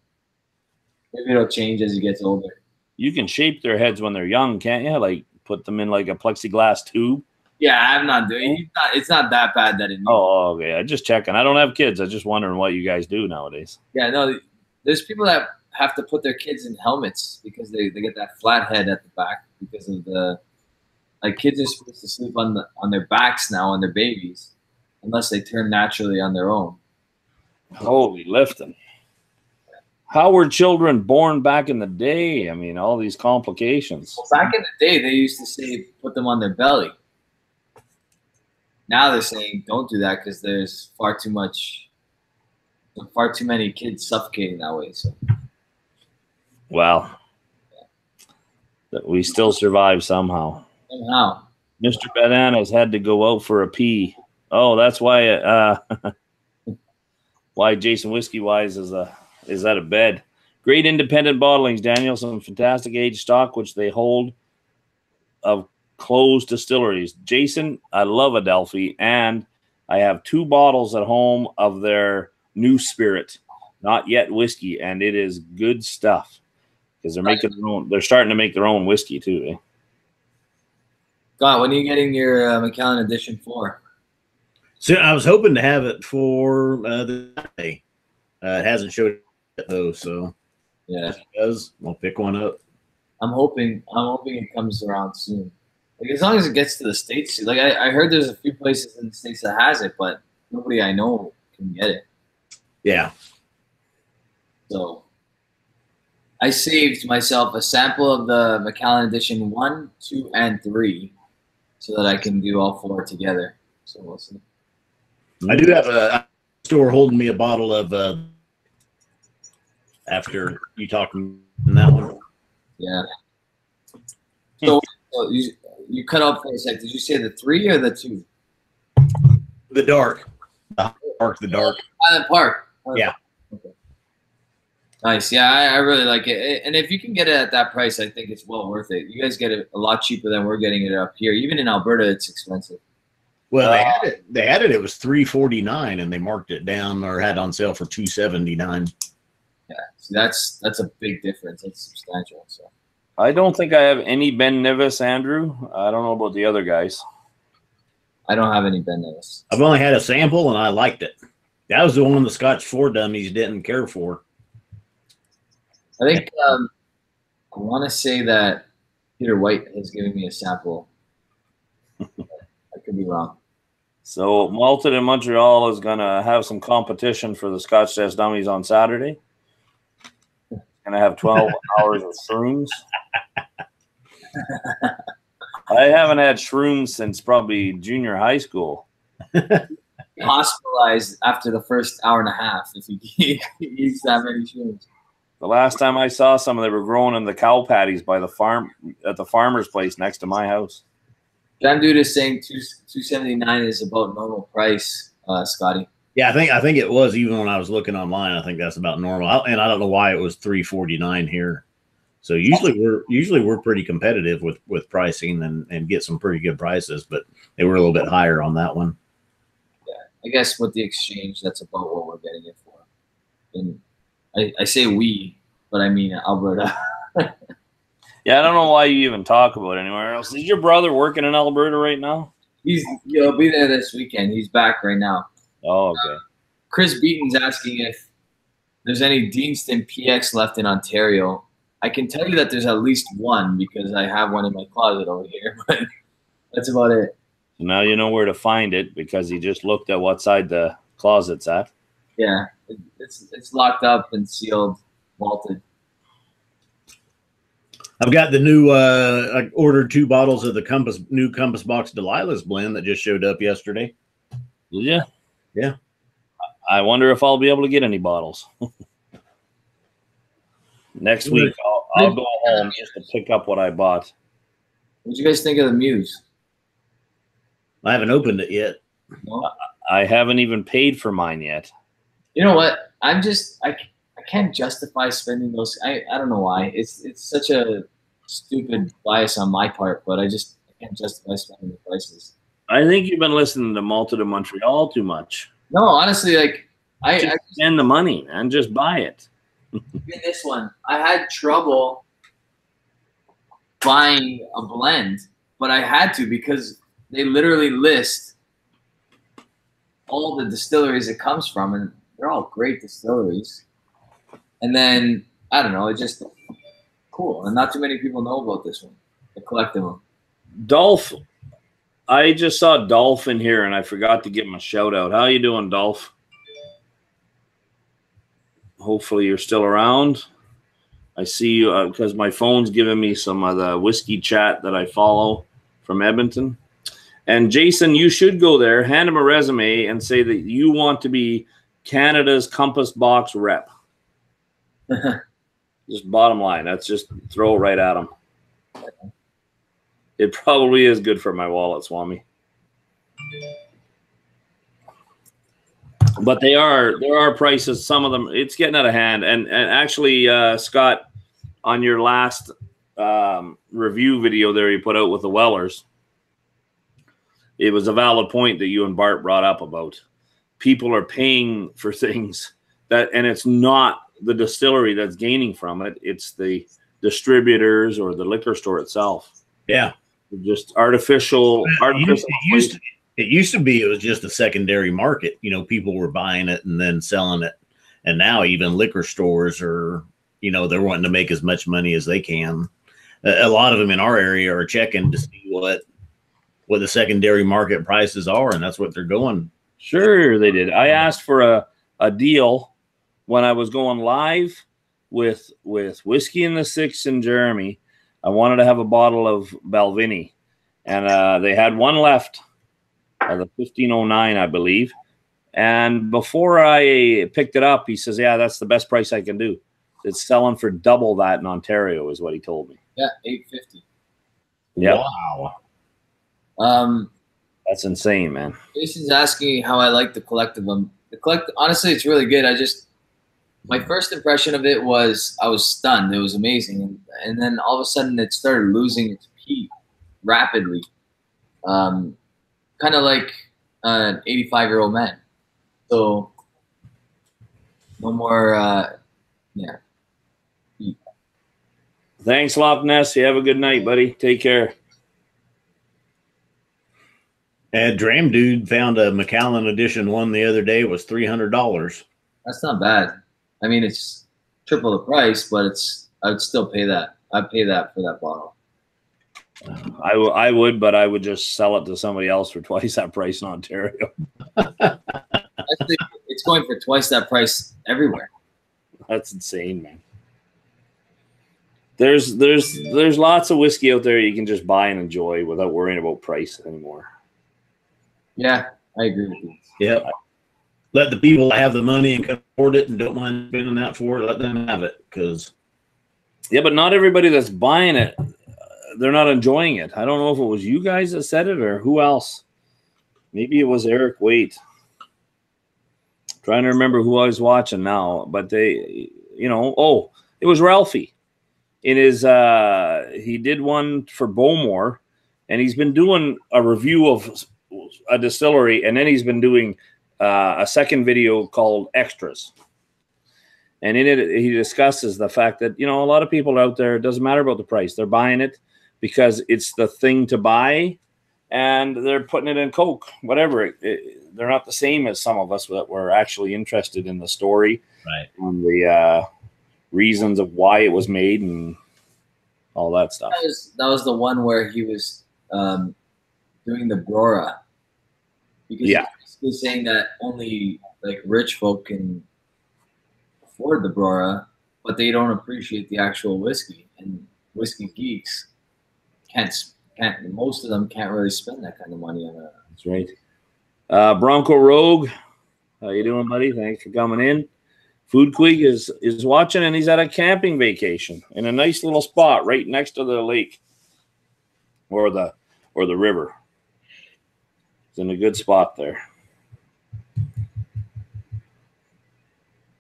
maybe it'll change as he gets older. You can shape their heads when they're young, can't you? Like put them in like a plexiglass tube. Yeah, I'm not doing. It's not that bad that it. Oh, okay. I'm just checking. I don't have kids. I'm just wondering what you guys do nowadays. Yeah, no. There's people that have to put their kids in helmets because they get that flat head at the back because of the kids are supposed to sleep on their backs now on their babies unless they turn naturally on their own. Holy lifting. How were children born back in the day? I mean, all these complications. Well, back in the day, they used to say put them on their belly. Now they're saying don't do that because there's far too many kids suffocating that way. So. Well, we still survive somehow. Somehow. Mr. Bananas had to go out for a pee. Oh, that's why why Jason Whiskey Wise is out of bed. Great independent bottlings, Daniel. Some fantastic aged stock, which they hold of closed distilleries. Jason, I love Adelphi, and I have 2 bottles at home of their new spirit, not yet whiskey, and it is good stuff because they're making their own. They're starting to make their own whiskey too. Eh? God, when are you getting your Macallan edition for? So I was hoping to have it for the day. It hasn't showed yet though, so yeah, if it does, I'll pick one up. I'm hoping it comes around soon. Like as long as it gets to the States. Like I heard there's a few places in the States that has it, but nobody I know can get it. Yeah. So I saved myself a sample of the Macallan edition 1, 2, and 3 so that I can do all 4 together. So we'll see. I do have a store holding me a bottle of after you talked in that one. Yeah. So you cut off for a sec. Did you say the 3 or the 2? The dark. The dark. Highland Park. Yeah. Okay. Nice. Yeah, I really like it. And if you can get it at that price, I think it's well worth it. You guys get it a lot cheaper than we're getting it up here. Even in Alberta, it's expensive. Well, they had it. It was $3.49, and they marked it down or had on sale for $2.79. Yeah, so that's a big difference. That's substantial. So I don't think I have any Ben Nevis, Andrew. I don't know about the other guys. I don't have any Ben Nevis. I've only had a sample, and I liked it. That was the one the Scotch 4 dummies didn't care for. I think I want to say that Peter White has given me a sample. I could be wrong. So Malted in Montreal is going to have some competition for the Scotch Test Dummies on Saturday. Going to have 12 hours of shrooms. I haven't had shrooms since probably junior high school. You hospitalized after the first hour and a half if he eats that many shrooms. The last time I saw some, they were growing in the cow patties by the farm at the farmer's place next to my house. John Dude is saying $2.79 is about normal price, Scotty. Yeah, I think it was, even when I was looking online. I think that's about normal, and I don't know why it was $3.49 here. So usually we're pretty competitive with pricing and get some pretty good prices, but they were a little bit higher on that one. Yeah, I guess with the exchange, that's about what we're getting it for. And I say we, but I mean Alberta. Yeah, I don't know why you even talk about it anywhere else. Is your brother working in Alberta right now? He'll be there this weekend. He's back right now. Oh, okay. Chris Beaton's asking if there's any Deanston PX left in Ontario. I can tell you that there's at least one because I have one in my closet over here, but that's about it. So now you know where to find it because he just looked at what side the closet's at. Yeah, it's locked up and sealed, vaulted. I've got the new. I ordered 2 bottles of the new Compass Box Delilah's blend that just showed up yesterday. Did you? Yeah. I wonder if I'll be able to get any bottles. Next week, I'll go home just to pick up what I bought. What do you guys think of the Muse? I haven't opened it yet. No? I haven't even paid for mine yet. You know what? I can't justify spending those. I don't know why. It's such a stupid bias on my part, but I can't justify spending the prices. I think you've been listening to Malta de Montreal too much. No, honestly, like I spend the money and just buy it. In this one, I had trouble buying a blend, but I had to because they literally list all the distilleries it comes from, and they're all great distilleries. And then I don't know, it's just cool, and not too many people know about this one. The collective one. Dolph, I just saw Dolph in here, and I forgot to give him a shout out. How you doing, Dolph? Hopefully you're still around. I see you because my phone's giving me some of the whiskey chat that I follow from Edmonton. And Jason, you should go there, hand him a resume, and say that you want to be Canada's Compass Box rep. Just bottom line. That's just throw it right at him. It probably is good for my wallet, Swami. But there are prices. Some of them, it's getting out of hand. And actually, Scott, on your last review video there you put out with the Wellers, it was a valid point that you and Bart brought up about people are paying for things and it's not the distillery that's gaining from it. It's the distributors or the liquor store itself. Yeah. Just artificial. It used to be it was just a secondary market. You know, people were buying it and then selling it. And now even liquor stores are, you know, they're wanting to make as much money as they can. A lot of them in our area are checking to see what the secondary market prices are, and that's what they're going. Sure, they did. I asked for a deal when I was going live with Whiskey in the Six in Jeremy. I wanted to have a bottle of Balvenie, and they had one left, the 1509, I believe. And before I picked it up, he says, "Yeah, that's the best price I can do. It's selling for double that in Ontario," is what he told me. Yeah, $8.50. Yeah. Wow. That's insane, man. Jason's asking how I like the collective. Honestly, it's really good. My first impression of it was I was stunned. It was amazing, and then all of a sudden it started losing its peak rapidly, kind of like an 85-year-old man. So no more, yeah. Thanks, Loch Ness. You have a good night, buddy. Take care. And Dram Dude found a Macallan Edition one the other day. It was $300. That's not bad. I mean, it's triple the price, but I would still pay that. I'd pay that for that bottle. I would, but I would just sell it to somebody else for twice that price in Ontario. Actually, it's going for twice that price everywhere. That's insane, man. There's lots of whiskey out there you can just buy and enjoy without worrying about price anymore. Yeah, I agree with you. Yep. Let the people that have the money and can afford it and don't mind spending that for it, let them have it. Because yeah, but not everybody that's buying it, they're not enjoying it. I don't know if it was you guys that said it or who else. Maybe it was Eric Waite. Trying to remember who I was watching now, but they, you know, oh, it was Ralphie. In his, he did one for Bowmore, and he's been doing a review of a distillery, and then he's been doing a second video called Extras. And in it, he discusses the fact that, you know, a lot of people out there, it doesn't matter about the price. They're buying it because it's the thing to buy, and they're putting it in Coke, whatever. They're not the same as some of us that were actually interested in the story, right, and the reasons of why it was made and all that stuff. That was the one where he was doing the Brora. Because he was basically saying that only like rich folk can afford the Brora, but they don't appreciate the actual whiskey. And whiskey geeks can't. Most of them can't really spend that kind of money on it. That's right. Bronco Rogue, how you doing, buddy? Thanks for coming in. Food Quig is watching, and he's at a camping vacation in a nice little spot right next to the lake or the river. He's in a good spot there.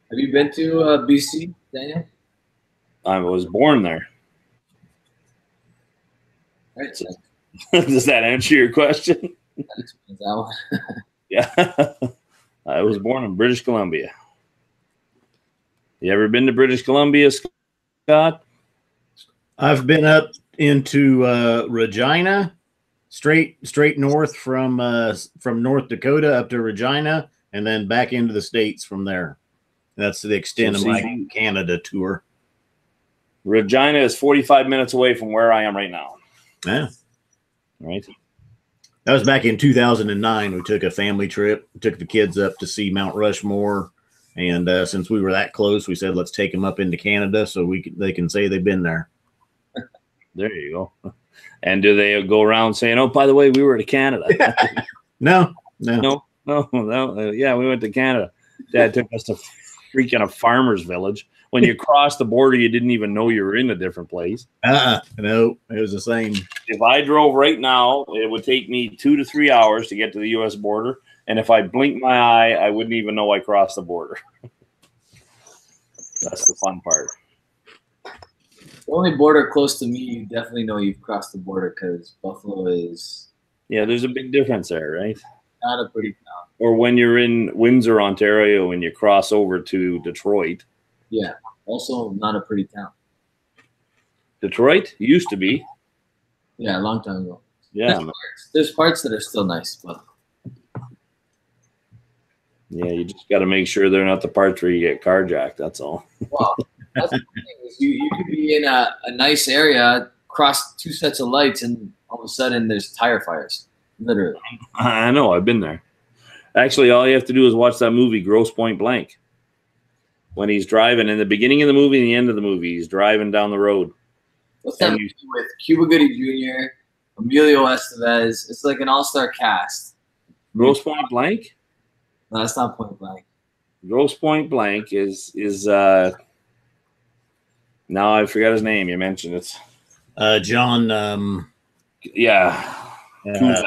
Have you been to BC, Daniel? I was born there. Right. So does that answer your question? that explains that one. Yeah. I was born in British Columbia. You ever been to British Columbia, Scott? I've been up into Regina, straight north from North Dakota up to Regina, and then back into the States from there. That's the extent of my Canada tour. Regina is 45 minutes away from where I am right now. Yeah. Right. That was back in 2009. We took a family trip, took the kids up to see Mount Rushmore. And since we were that close, we said, let's take them up into Canada so they can say they've been there. There you go. And do they go around saying, oh, by the way, we were to Canada? No. Yeah, we went to Canada. Dad took us to freaking a farmer's village. When you crossed the border, you didn't even know you were in a different place. No, it was the same. If I drove right now, it would take me 2 to 3 hours to get to the U.S. border. And if I blinked my eye, I wouldn't even know I crossed the border. That's the fun part. The only border close to me, you definitely know you've crossed the border because Buffalo is... Yeah, there's a big difference there, right? Not a pretty town. Or when you're in Windsor, Ontario, and you cross over to Detroit. Yeah, also not a pretty town. Detroit used to be. Yeah, a long time ago. Yeah. There's parts that are still nice, but... Yeah, you just got to make sure they're not the parts where you get carjacked. That's all. Well, that's the thing is you could be in a nice area, cross 2 sets of lights, and all of a sudden there's tire fires. Literally. I know. I've been there. Actually, all you have to do is watch that movie, Grosse Point Blank. When he's driving, in the beginning of the movie and the end of the movie, he's driving down the road. What's that movie with Cuba Gooding Jr., Emilio Estevez? It's like an all-star cast. Grosse Point Blank? No, that's not Point Blank. Grosse Point Blank is now I forgot his name. You mentioned it. John. Cusack.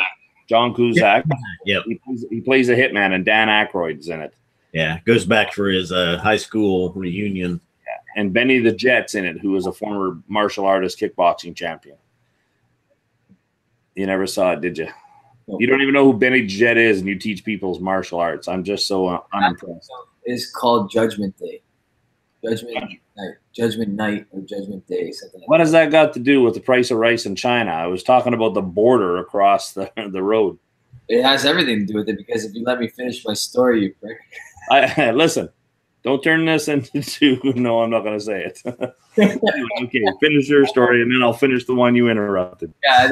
John Cusack. Yep. He plays a hitman, and Dan Aykroyd's in it. Yeah, goes back for his high school reunion. Yeah. And Benny the Jet's in it, who is a former martial artist kickboxing champion. You never saw it, did you? Nope. You don't even know who Benny Jet is, and you teach people's martial arts. I'm just so unimpressed. It's called Judgment Day. Judgment Night or Judgment Day. Something like what has that got to do with the price of rice in China? I was talking about the border across the road. It has everything to do with it because if you let me finish my story, you prick. Listen, don't turn this into no, I'm not going to say it. Okay, finish your story, and then I'll finish the one you interrupted. Yeah,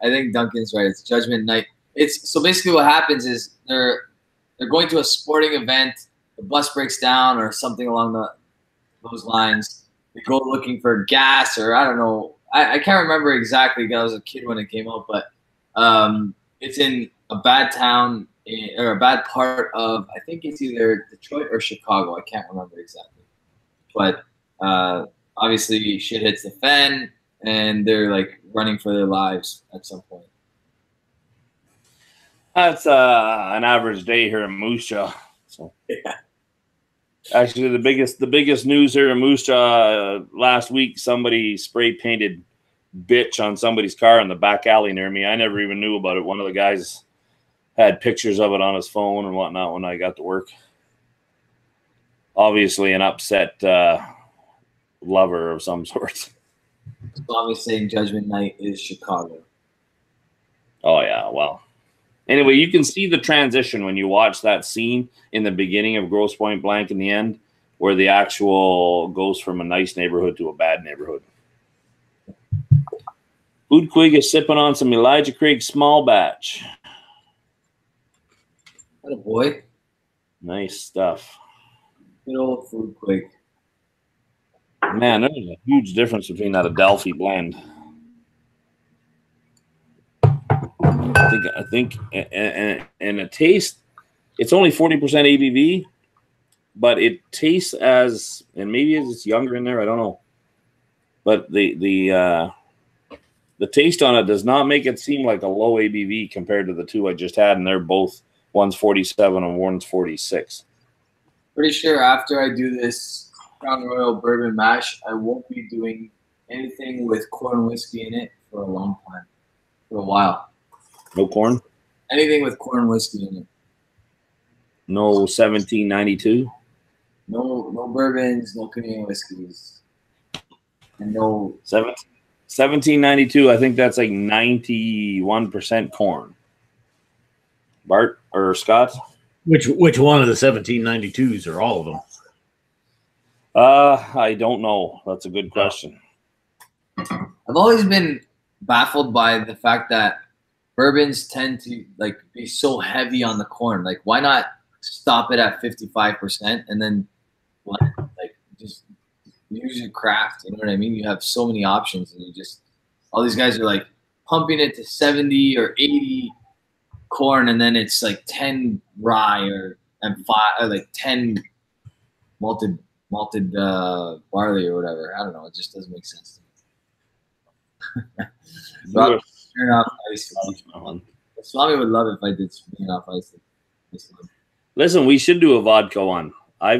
I think Duncan's right. It's Judgment Night. It's so basically what happens is they're going to a sporting event. The bus breaks down or something along those lines. They go looking for gas or I don't know. I can't remember exactly because I was a kid when it came out, but it's in a bad town or a bad part of, I think it's either Detroit or Chicago. I can't remember exactly. But obviously shit hits the fan and they're like running for their lives at some point. That's an average day here in Moose Jaw. So Yeah. Actually, the biggest news here in Moose Jaw last week, somebody spray painted "bitch" on somebody's car in the back alley near me. I never even knew about it. One of the guys had pictures of it on his phone and whatnot when I got to work. Obviously, an upset lover of some sort. So obviously, saying Judgment Night is Chicago. Oh yeah, well. Anyway, you can see the transition when you watch that scene in the beginning of Grosse Pointe Blank in the end, where the actual goes from a nice neighborhood to a bad neighborhood. Food Quig is sipping on some Elijah Craig small batch. What a boy. Nice stuff. Good old Food Quig. Man, there's a huge difference between that Adelphi blend. I think, and a taste, it's only 40% ABV, but it tastes as, and maybe it's younger in there, I don't know. But the taste on it does not make it seem like a low ABV compared to the two I just had, and they're both, one's 47 and one's 46. Pretty sure after I do this Crown Royal Bourbon Mash, I won't be doing anything with corn whiskey in it for a long time, for a while. No corn? Anything with corn whiskey in it. No 1792? No bourbons, no Canadian whiskeys. And no 1792, I think that's like 91% corn. Bart or Scott? Which one of the 1792s or all of them? I don't know. That's a good question. I've always been baffled by the fact that bourbons tend to like be so heavy on the corn. Like, why not stop it at 55% and then like just use your craft? You know what I mean? You have so many options, and you just, all these guys are like pumping it to 70 or 80 corn, and then it's like 10 rye and 5 or like 10 malted barley or whatever. I don't know. It just doesn't make sense to me. But Smirnoff Ice. Swami would love it if I did Smirnoff Ice. Listen, we should do a vodka one. I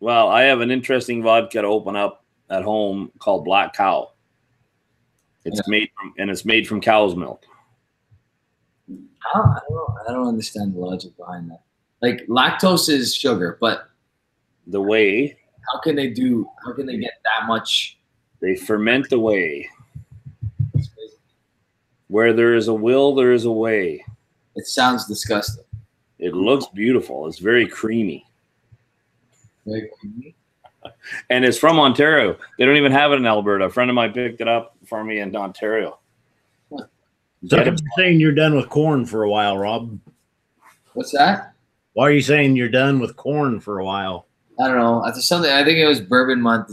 have an interesting vodka to open up at home called Black Cow. It's made from cow's milk. I don't understand the logic behind that. Like, lactose is sugar, but the whey. How can they get that much? They ferment the whey. Where there is a will, there is a way. It sounds disgusting. It looks beautiful. It's very creamy. Very creamy. And it's from Ontario. They don't even have it in Alberta. A friend of mine picked it up for me in Ontario. Huh. So you're saying you're done with corn for a while, Rob? What's that? Why are you saying you're done with corn for a while? I don't know. After something, I think it was bourbon month.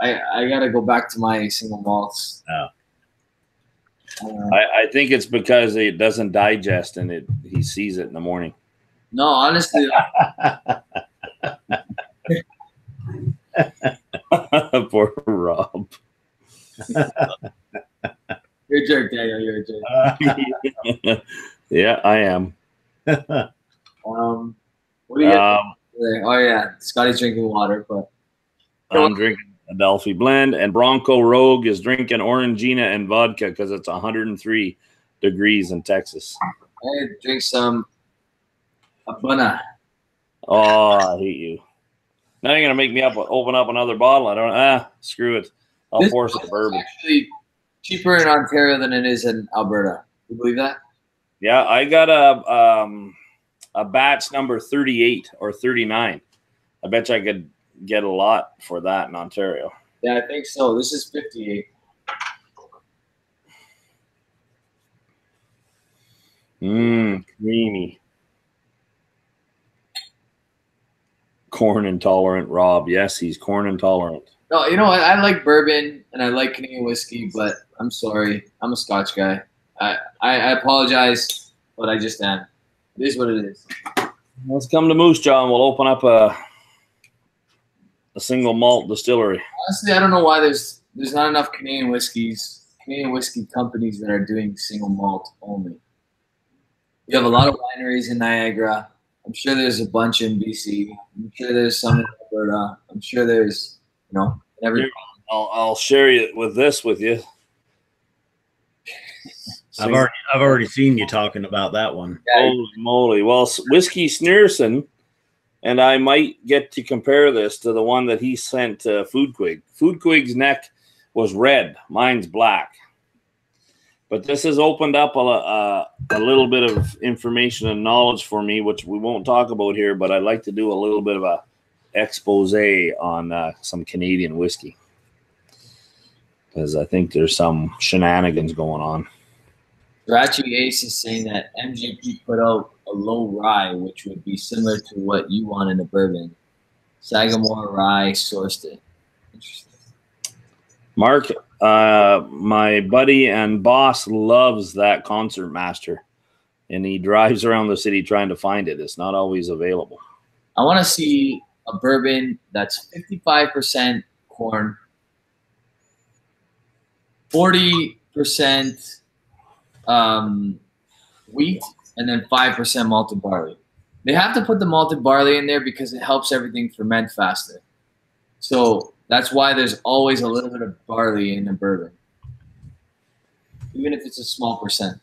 I got to go back to my single malts. Oh. I think it's because it doesn't digest and he sees it in the morning. No, honestly. Poor Rob. You're a jerk, Daniel. You're a jerk. Yeah, I am. What do you get? Oh, yeah. Scotty's drinking water, but I'm drinking Adelphi blend, and Bronco Rogue is drinking Orangina and vodka because it's 103 degrees in Texas. I drink some Abuna. Oh, I hate you. Now you're gonna make me open up another bottle. I don't. Screw it. I'll force it bourbon. Actually cheaper in Ontario than it is in Alberta. You believe that? Yeah, I got a batch number 38 or 39. I bet you I could get a lot for that in Ontario. Yeah, I think so. This is 58. Creamy. Corn intolerant Rob. Yes, he's corn intolerant. No, you know what? I like bourbon and I like Canadian whiskey, but I'm sorry. I'm a Scotch guy. I apologize, but I just am. It is what it is. Let's come to Moose Jaw and we'll open up a single malt distillery. Honestly, I don't know why there's not enough Canadian whiskey companies that are doing single malt only. You have a lot of wineries in Niagara. I'm sure there's a bunch in BC. I'm sure there's some in Alberta. I'm sure there's, every. I'll share it with you. I've already seen you talking about that one. Holy moly! Well, Whiskey Sneerson, and I might get to compare this to the one that he sent to Foodquig. Foodquig's neck was red. Mine's black. But this has opened up a little bit of information and knowledge for me, which we won't talk about here, but I'd like to do a little bit of a expose on some Canadian whiskey. Because I think there's some shenanigans going on. Rachi Ace is saying that MGP put out a low rye, which would be similar to what you want in a bourbon. Sagamore Rye sourced it. Interesting. Mark, my buddy and boss loves that Concert Master, and he drives around the city trying to find it. It's not always available. I want to see a bourbon that's 55% corn, 40% wheat, and then 5% malted barley. They have to put the malted barley in there because it helps everything ferment faster. So that's why there's always a little bit of barley in a bourbon, even if it's a small percent.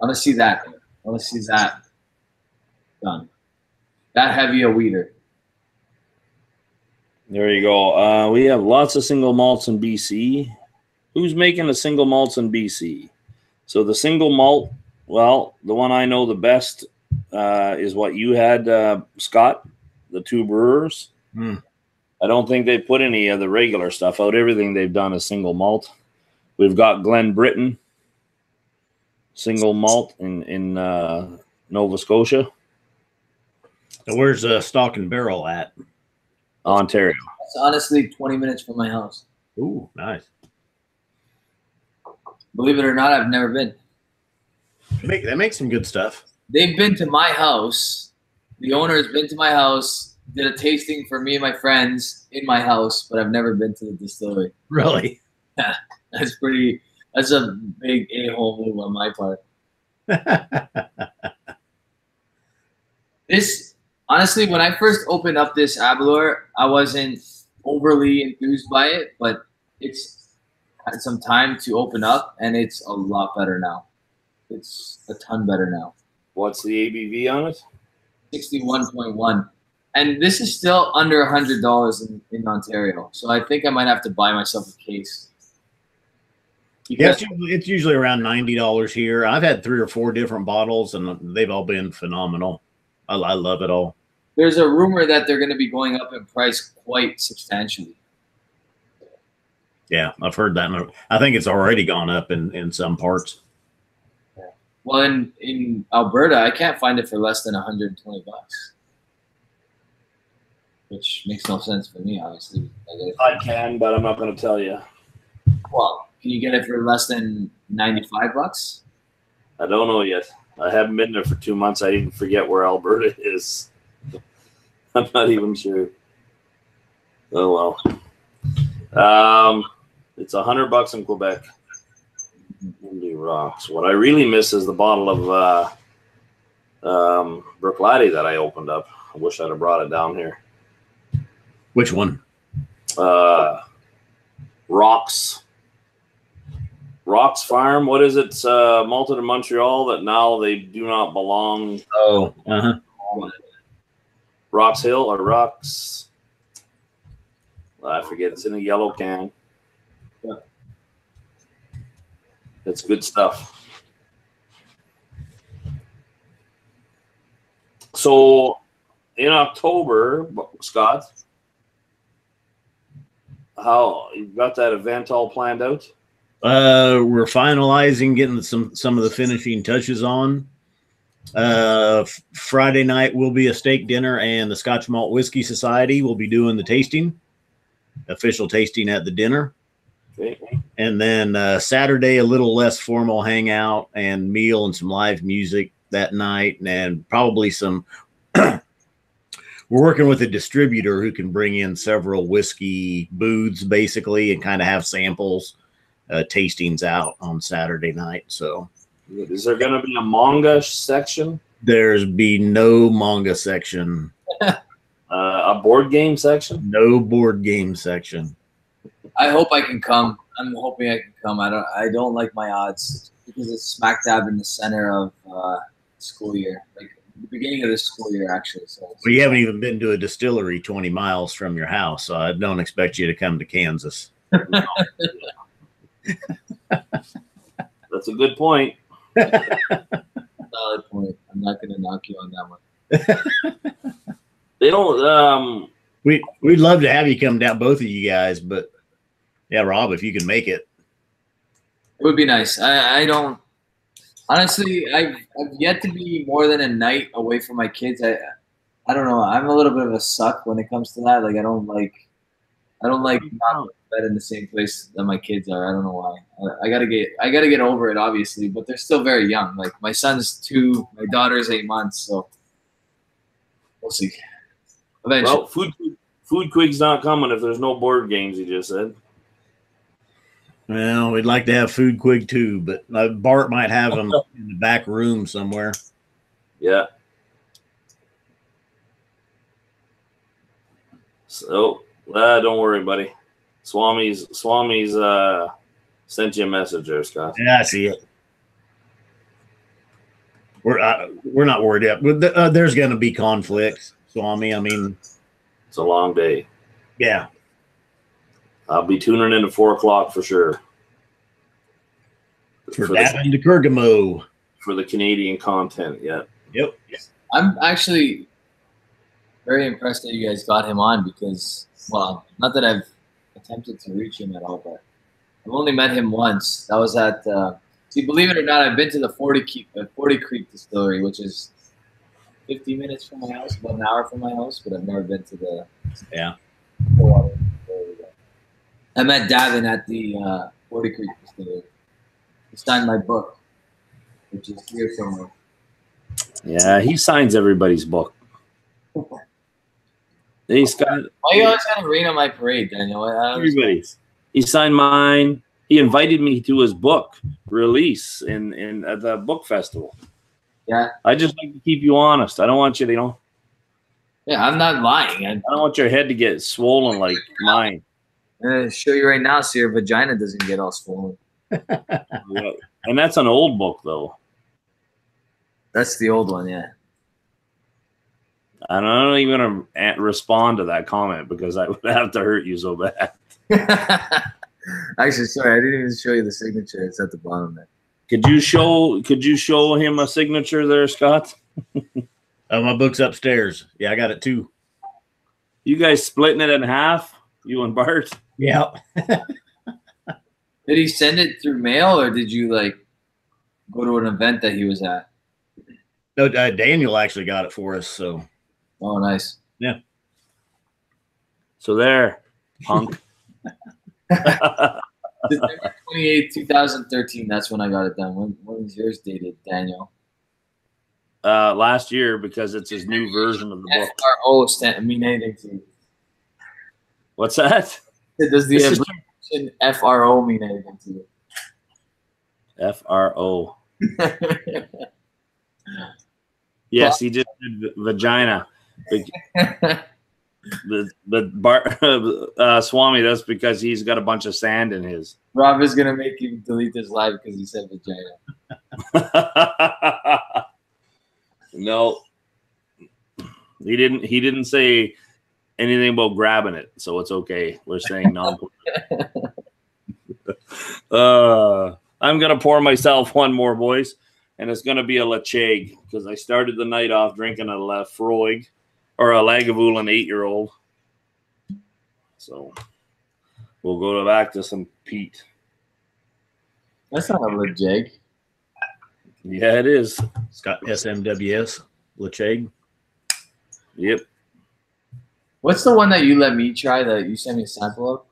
I want to see that. I want to see that done. That heavy a weeder. There you go. We have lots of single malts in BC. Who's making a single malts in BC? So the single malt, well, the one I know the best is what you had, Scott, the two brewers. I don't think they put any of the regular stuff out. Everything they've done is single malt. We've got Glen Britton, single malt in Nova Scotia. So where's Stock and Barrel at? Ontario. It's honestly 20 minutes from my house. Ooh, nice. Believe it or not, I've never been. They make some good stuff. They've been to my house. The owner has been to my house, did a tasting for me and my friends in my house, but I've never been to the distillery. Really? Yeah, that's a big a-hole move on my part. Honestly, when I first opened up this Aberlour, I wasn't overly enthused by it, but it's had some time to open up, and it's a lot better now. It's a ton better now. What's the ABV on it? 61.1. And this is still under $100 in Ontario. So I think I might have to buy myself a case. Yeah, it's usually around $90 here. I've had 3 or 4 different bottles, and they've all been phenomenal. I love it all. There's a rumor that they're going to be going up in price quite substantially. Yeah, I've heard that. I think it's already gone up in some parts. Well, in Alberta, I can't find it for less than $120, which makes no sense for me, honestly. I can, but I'm not going to tell you. Well, can you get it for less than $95? I don't know yet. I haven't been there for 2 months. I even forget where Alberta is. I'm not even sure. Oh well. It's $100 in Quebec. Holy rocks! What I really miss is the bottle of Bruichladdich that I opened up. I wish I'd have brought it down here. Which one? Rocks Farm. What is it? It's malted in Montreal that now they do not belong. Oh, Rocks Hill or Rocks. I forget. It's in a yellow can. Yeah. It's good stuff. So in October, Scott, how you got that event all planned out? We're finalizing, getting some of the finishing touches on. Friday night will be a steak dinner, and the Scotch Malt Whiskey Society will be doing the tasting, official tasting at the dinner. Okay. And then Saturday, a little less formal hangout and meal and some live music. that night, and probably some. We're working with a distributor who can bring in several whiskey booths, basically, and kind of have samples, tastings out on Saturday night. So, is there going to be a manga section? There's be no manga section. A board game section? No board game section. I hope I can come. I'm hoping I can come. I don't like my odds because it's smack dab in the center of school year, like the beginning of the school year, actually. So well, you haven't even been to a distillery 20 miles from your house, so I don't expect you to come to Kansas. That's a good point. Solid point. I'm not going to knock you on that one. They don't. We'd love to have you come down, both of you guys, but yeah, Rob, if you can make it, it would be nice. I don't. Honestly, I've yet to be more than a night away from my kids. I don't know. I'm a little bit of a suck when it comes to that. Like I don't like not bed in the same place that my kids are. I don't know why. I gotta get over it, obviously, but they're still very young. Like my son's 2, my daughter's 8 months, so we'll see. Eventually. Well, Food Quig's not coming if there's no board games. You just said. Well, we'd like to have Food Quig too, but Bart might have them in the back room somewhere. Yeah. So, don't worry, buddy. Swami's sent you a message there, Scott. Yeah, I see it. We're not worried yet, but there's going to be conflicts, Swami. I mean, it's a long day. Yeah. I'll be tuning in at 4 o'clock for sure. For Davin to Kurgamo. For the Canadian content, yeah. Yep. I'm actually very impressed that you guys got him on because, well, not that I've attempted to reach him at all, but I've only met him once. That was at, see, believe it or not, I've been to the 40 Creek Distillery, which is 50 minutes from my house, about an hour from my house, but I've never been to the water. I met Davin at the 40 Creek Distillery. He signed my book, which is here somewhere. Yeah, he signs everybody's book. He's got. Why you always gotta rain on my parade, Daniel? Everybody's. He signed mine. He invited me to his book release in at the book festival. Yeah. I just like to keep you honest. I don't want you to, Yeah, I'm not lying. I don't want your head to get swollen like mine. I'm gonna show you right now so your vagina doesn't get all swollen. Yeah. And that's an old book, though. That's the old one, yeah. And I'm not even going to respond to that comment because I would have to hurt you so bad. Actually, sorry, I didn't even show you the signature. It's at the bottom there. Could you show him a signature there, Scott? My book's upstairs. Yeah, I got it too. You guys splitting it in half? You and Bart? Yeah. Did he send it through mail or did you like go to an event that he was at? No, Daniel actually got it for us. So. Oh, nice. Yeah. So there, punk. December 28th, 2013. That's when I got it done. When was yours dated, Daniel? Last year because it's his new version of the book. FRO mean anything to you? What's that? Does the abbreviation FRO mean anything to you? FRO. Yes, he just did vagina. The Swami, that's because he's got a bunch of sand in his. Rob is gonna make you delete this live because he said vagina. No, he didn't. He didn't say anything about grabbing it, so it's okay. We're saying non. I'm gonna pour myself one more, boys, and it's gonna be a Lacheg because I started the night off drinking a Lafroig or a Lagavulin 8-year-old. So we'll go back to some peat. That's not a Lacheg. Yeah, it is. It's got SMWS Lacheg. Yep. What's the one that you let me try that you sent me a sample of?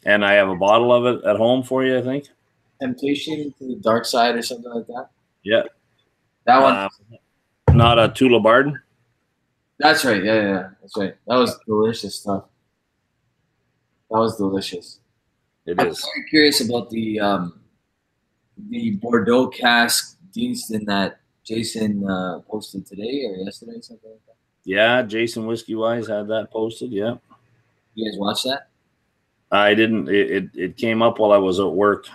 And I have a bottle of it at home for you, I think. Temptation to the Dark Side or something like that? Yeah. That one. Not a Tula Barden. That's right. Yeah. That's right. That was delicious stuff. That was delicious. It I'm is. very curious about the Bordeaux cask Deanston that Jason posted today or yesterday, something like that. Yeah, Jason Whiskey Wise had that posted. Yeah. You guys watch that? I didn't. It came up while I was at work.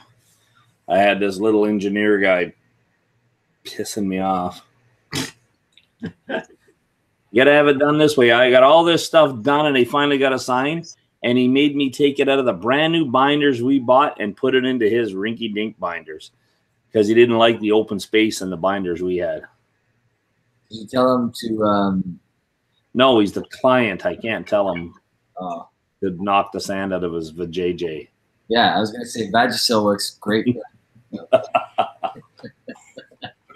I had this little engineer guy pissing me off. You got to have it done this way. I got all this stuff done, and they finally got a sign, and he made me take it out of the brand new binders we bought and put it into his rinky-dink binders because he didn't like the open space in the binders we had. Did you tell him to? No, he's the client. I can't tell him Oh. to knock the sand out of his vajayjay. Yeah, I was gonna say Vagisil works great.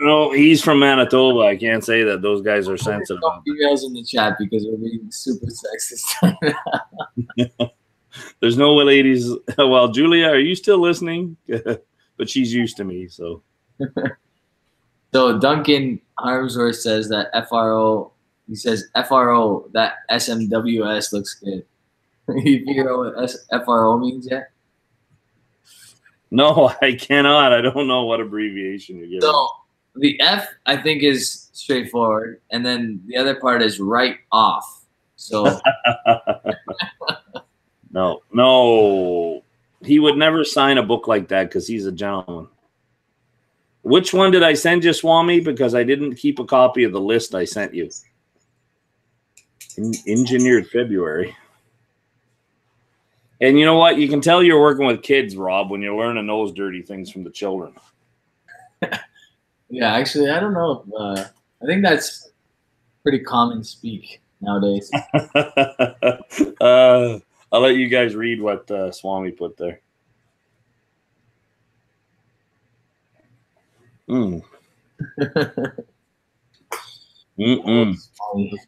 No, he's from Manitoba. I can't say that. Those guys are sensitive. No females in the chat because we're being super sexist. There's no ladies. Well, Julia, are you still listening? But she's used to me, so. So Duncan Harmsworth says that FRO. He says FRO. That SMWS looks good. You figure out what FRO means yet? No, I cannot. I don't know what abbreviation you're giving. So the F, I think, is straightforward, and then the other part is right off. So no, he would never sign a book like that because he's a gentleman. Which one did I send you, Swami? Because I didn't keep a copy of the list I sent you. Engineered February. And you know what? You can tell you're working with kids, Rob, when you're learning those dirty things from the children. yeah, actually, I don't know. I think that's pretty common speak nowadays. I'll let you guys read what Swami put there. That's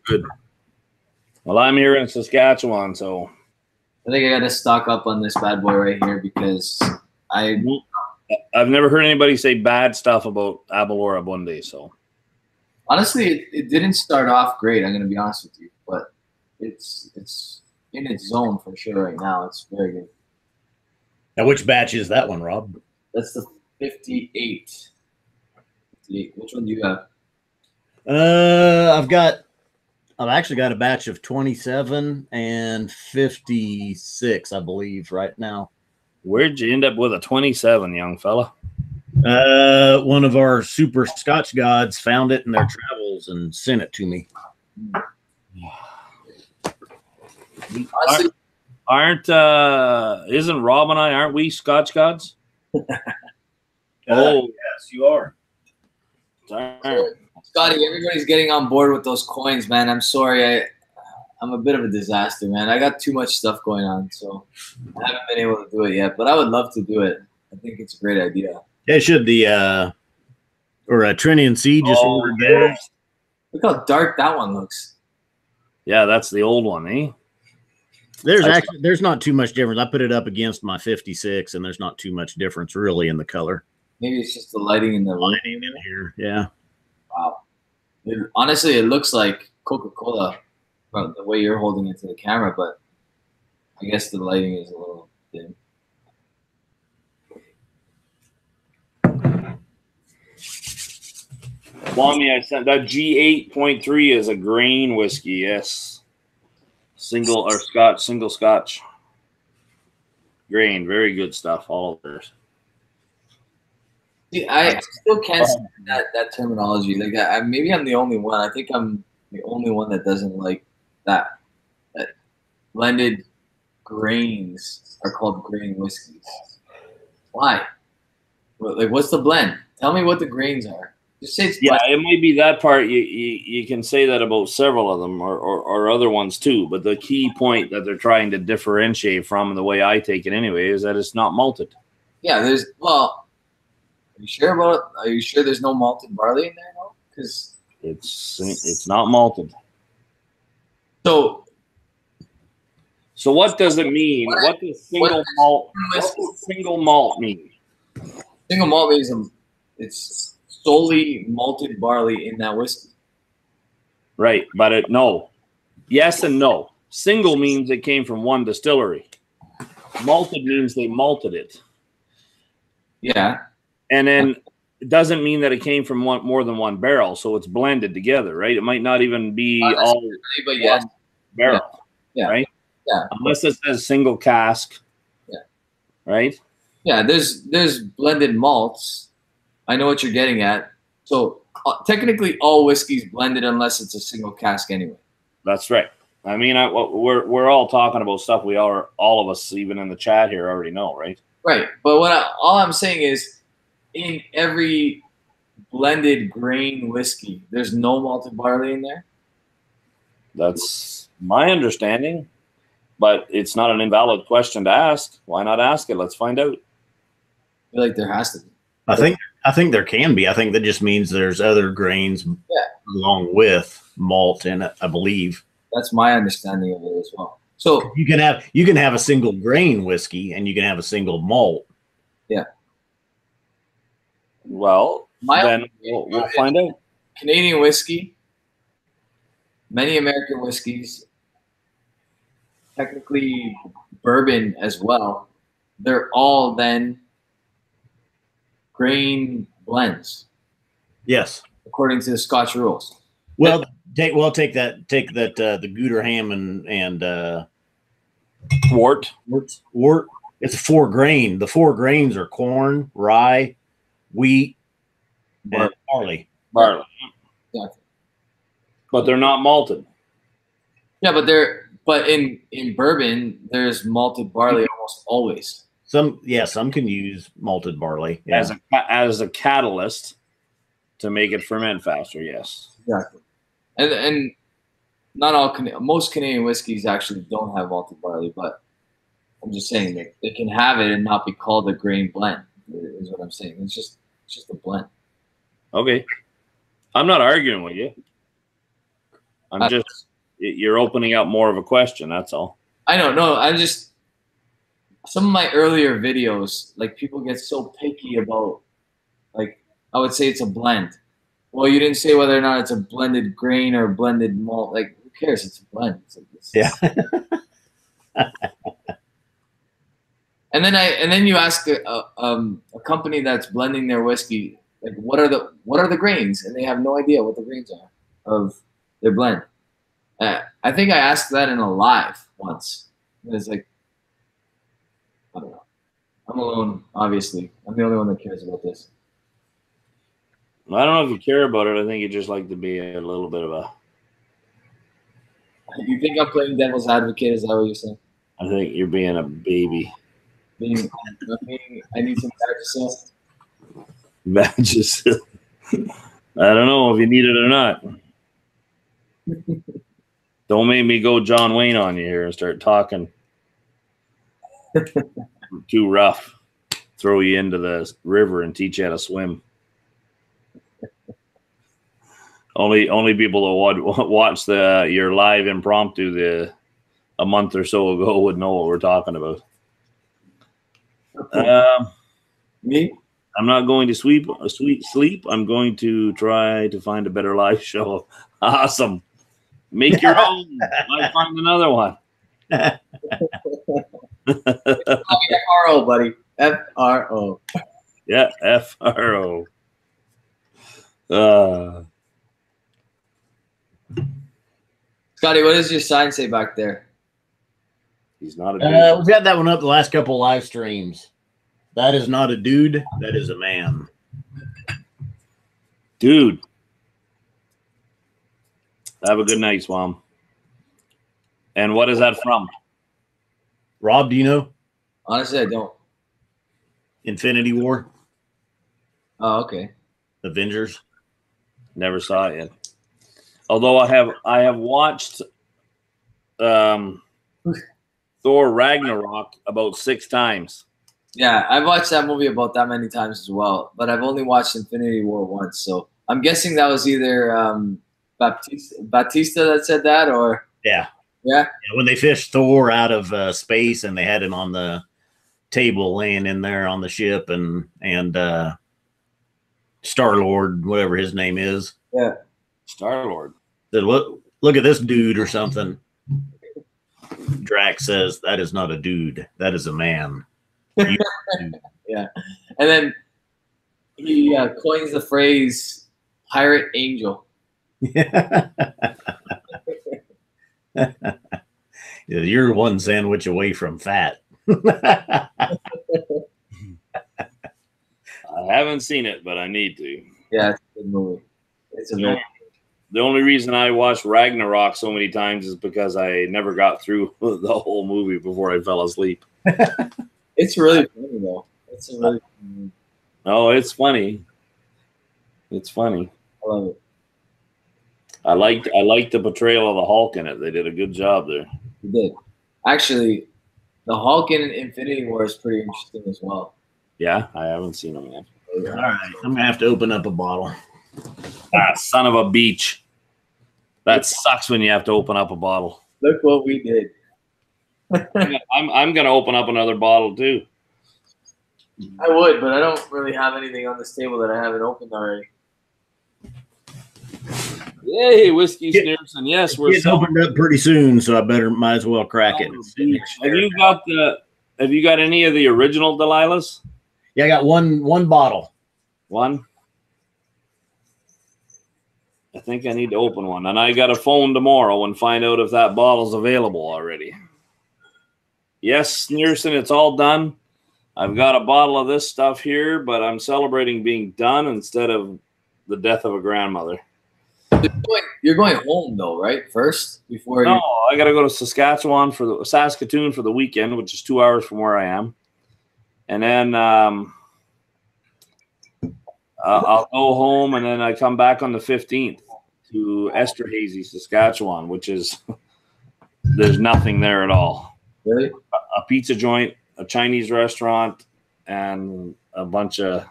good. Well, I'm here in Saskatchewan, so I think I got to stock up on this bad boy right here because I've never heard anybody say bad stuff about Aberlour Bundy. So honestly, it didn't start off great. I'm going to be honest with you, but it's in its zone for sure right now. It's very good. Now, which batch is that one, Rob? That's the 58. Which one do you have? I've actually got a batch of 27 and 56, I believe, right now. Where'd you end up with a 27, young fella? One of our super Scotch gods found it in their travels and sent it to me. Isn't Rob and I, aren't we Scotch gods? Oh, yes, you are. Scotty, everybody's getting on board with those coins, man. I'm sorry. I'm a bit of a disaster, man. I got too much stuff going on, so I haven't been able to do it yet. But I would love to do it. I think it's a great idea. Yeah, should the Trini and C just ordered theirs. Look how dark that one looks. Yeah, that's the old one, eh? There's not too much difference. I put it up against my 56, and there's not too much difference really in the color. Maybe it's just the lighting in the lighting in here. Yeah. Wow. Honestly, it looks like Coca-Cola from the way you're holding it to the camera, but I guess the lighting is a little dim. Swami, I sent that G8.3 is a grain whiskey. Yes, single Scotch, grain, very good stuff. All of theirs. See, I still can't stand that terminology. Like, maybe I'm the only one. I think I'm the only one that doesn't like that blended grains are called grain whiskeys. Why? Like, what's the blend? Tell me what the grains are. Just say it's yeah, it might be that part. You can say that about several of them or other ones too. But the key point that they're trying to differentiate from, and the way I take it anyway, is that it's not malted. Yeah, Are you sure about it? Are you sure there's no malted barley in there? No, because it's not malted. So what does it mean? What does single malt mean? Single malt means it's solely malted barley in that whiskey. Right, but no. Yes and no. Single means it came from one distillery. Malted means they malted it. Yeah. And then it doesn't mean that it came from more than one barrel, so it's blended together, right? It might not even be all but yes. barrel, yeah. right? Yeah. Unless it says single cask. Yeah. Right? Yeah, there's blended malts. I know what you're getting at. So technically all whiskey's blended unless it's a single cask anyway. That's right. I mean, we're all talking about stuff we are, all of us, even in the chat here, already know, right? Right. But all I'm saying is, in every blended grain whiskey, there's no malted barley in there. That's my understanding, but it's not an invalid question to ask. Why not ask it? Let's find out. I feel like there has to be. I think there can be. I think that just means there's other grains along with malt in it, I believe. That's my understanding of it as well. So you can have a single grain whiskey and you can have a single malt. Yeah. Well, then we'll find out. Canadian whiskey, many American whiskeys, technically bourbon as well, they're all then grain blends. Yes. According to the Scotch rules. Well, take that the Gooderham and wort. It's a 4 grain. The 4 grains are corn, rye, wheat, and barley. Exactly. But they're not malted. Yeah, but in bourbon there's malted barley almost always. Some can use malted barley as a catalyst to make it ferment faster. Yes, exactly. And not all most Canadian whiskeys actually don't have malted barley, but I'm just saying that they can have it and not be called a grain blend. Is what I'm saying. It's just a blend. Okay, I'm not arguing with you. I'm just you're opening up more of a question. That's all. I don't know. I'm just some of my earlier videos, like people get so picky about, like I would say it's a blend. Well, you didn't say whether or not it's a blended grain or a blended malt. Like, who cares? It's a blend. Yeah. And then you ask a company that's blending their whiskey, like, what are the grains? And they have no idea what the grains are of their blend. I think I asked that in a live once. And it's like, I don't know. I'm alone, obviously. I'm the only one that cares about this. I don't know if you care about it. I think you just like to be a little bit of a. You think I'm playing devil's advocate? Is that what you're saying? I think you're being a baby. I need some Vagisil. Vagisil. I don't know if you need it or not. Don't make me go John Wayne on you here and start talking too rough. Throw you into the river and teach you how to swim. Only people that watch your live impromptu a month or so ago would know what we're talking about. Me? I'm not going to sleep. I'm going to try to find a better live show. Awesome. Make your own. Might find another one. FRO, buddy. FRO. Yeah, FRO. Scotty, what does your sign say back there? He's not a dude. We've had that one up the last couple live streams. That is not a dude. That is a man. Dude. Have a good night, Swam. And what is that from? Rob, do you know? Honestly, I don't. Infinity War. Oh, okay. Avengers. Never saw it yet. Although I have watched Thor Ragnarok about 6 times. Yeah, I've watched that movie about that many times as well, but I've only watched Infinity War once. So I'm guessing that was either Batista that said that, or yeah. When they fished Thor out of space and they had him on the table laying in there on the ship and Star-Lord, whatever his name is. Yeah. Star-Lord. Said, look at this dude or something. Drax says, that is not a dude. That is a man. Yeah. And then he coins the phrase pirate angel. Yeah. You're one sandwich away from fat. I haven't seen it, but I need to. Yeah, it's a good movie. It's a very The only reason I watched Ragnarok so many times is because I never got through the whole movie before I fell asleep. It's really funny though. It's a really funny movie. Oh, it's funny. It's funny. I love it. I liked the portrayal of the Hulk in it. They did a good job there. He did. Actually, the Hulk in Infinity War is pretty interesting as well. Yeah, I haven't seen them yet. All right, I'm gonna have to open up a bottle. Ah, son of a beach. That sucks when you have to open up a bottle. Look what we did. I'm gonna open up another bottle too. I would, but I don't really have anything on this table that I haven't opened already. Yay, whiskey Sneerson. Yes, we're It's opened up pretty soon, so I might as well crack it. Have you got any of the original Delilahs? Yeah, I got one bottle. One? I think I need to open one. And I got a phone tomorrow and find out if that bottle's available already. Yes, Sneerson, it's all done. I've got a bottle of this stuff here, but I'm celebrating being done instead of the death of a grandmother. You're going home though, right? First, before No, I got to go to Saskatoon for the weekend, which is 2 hours from where I am, and then I'll go home, and then I come back on the 15th to Esterhazy, Saskatchewan, which is there's nothing there at all. Really? A pizza joint, a Chinese restaurant, and a bunch of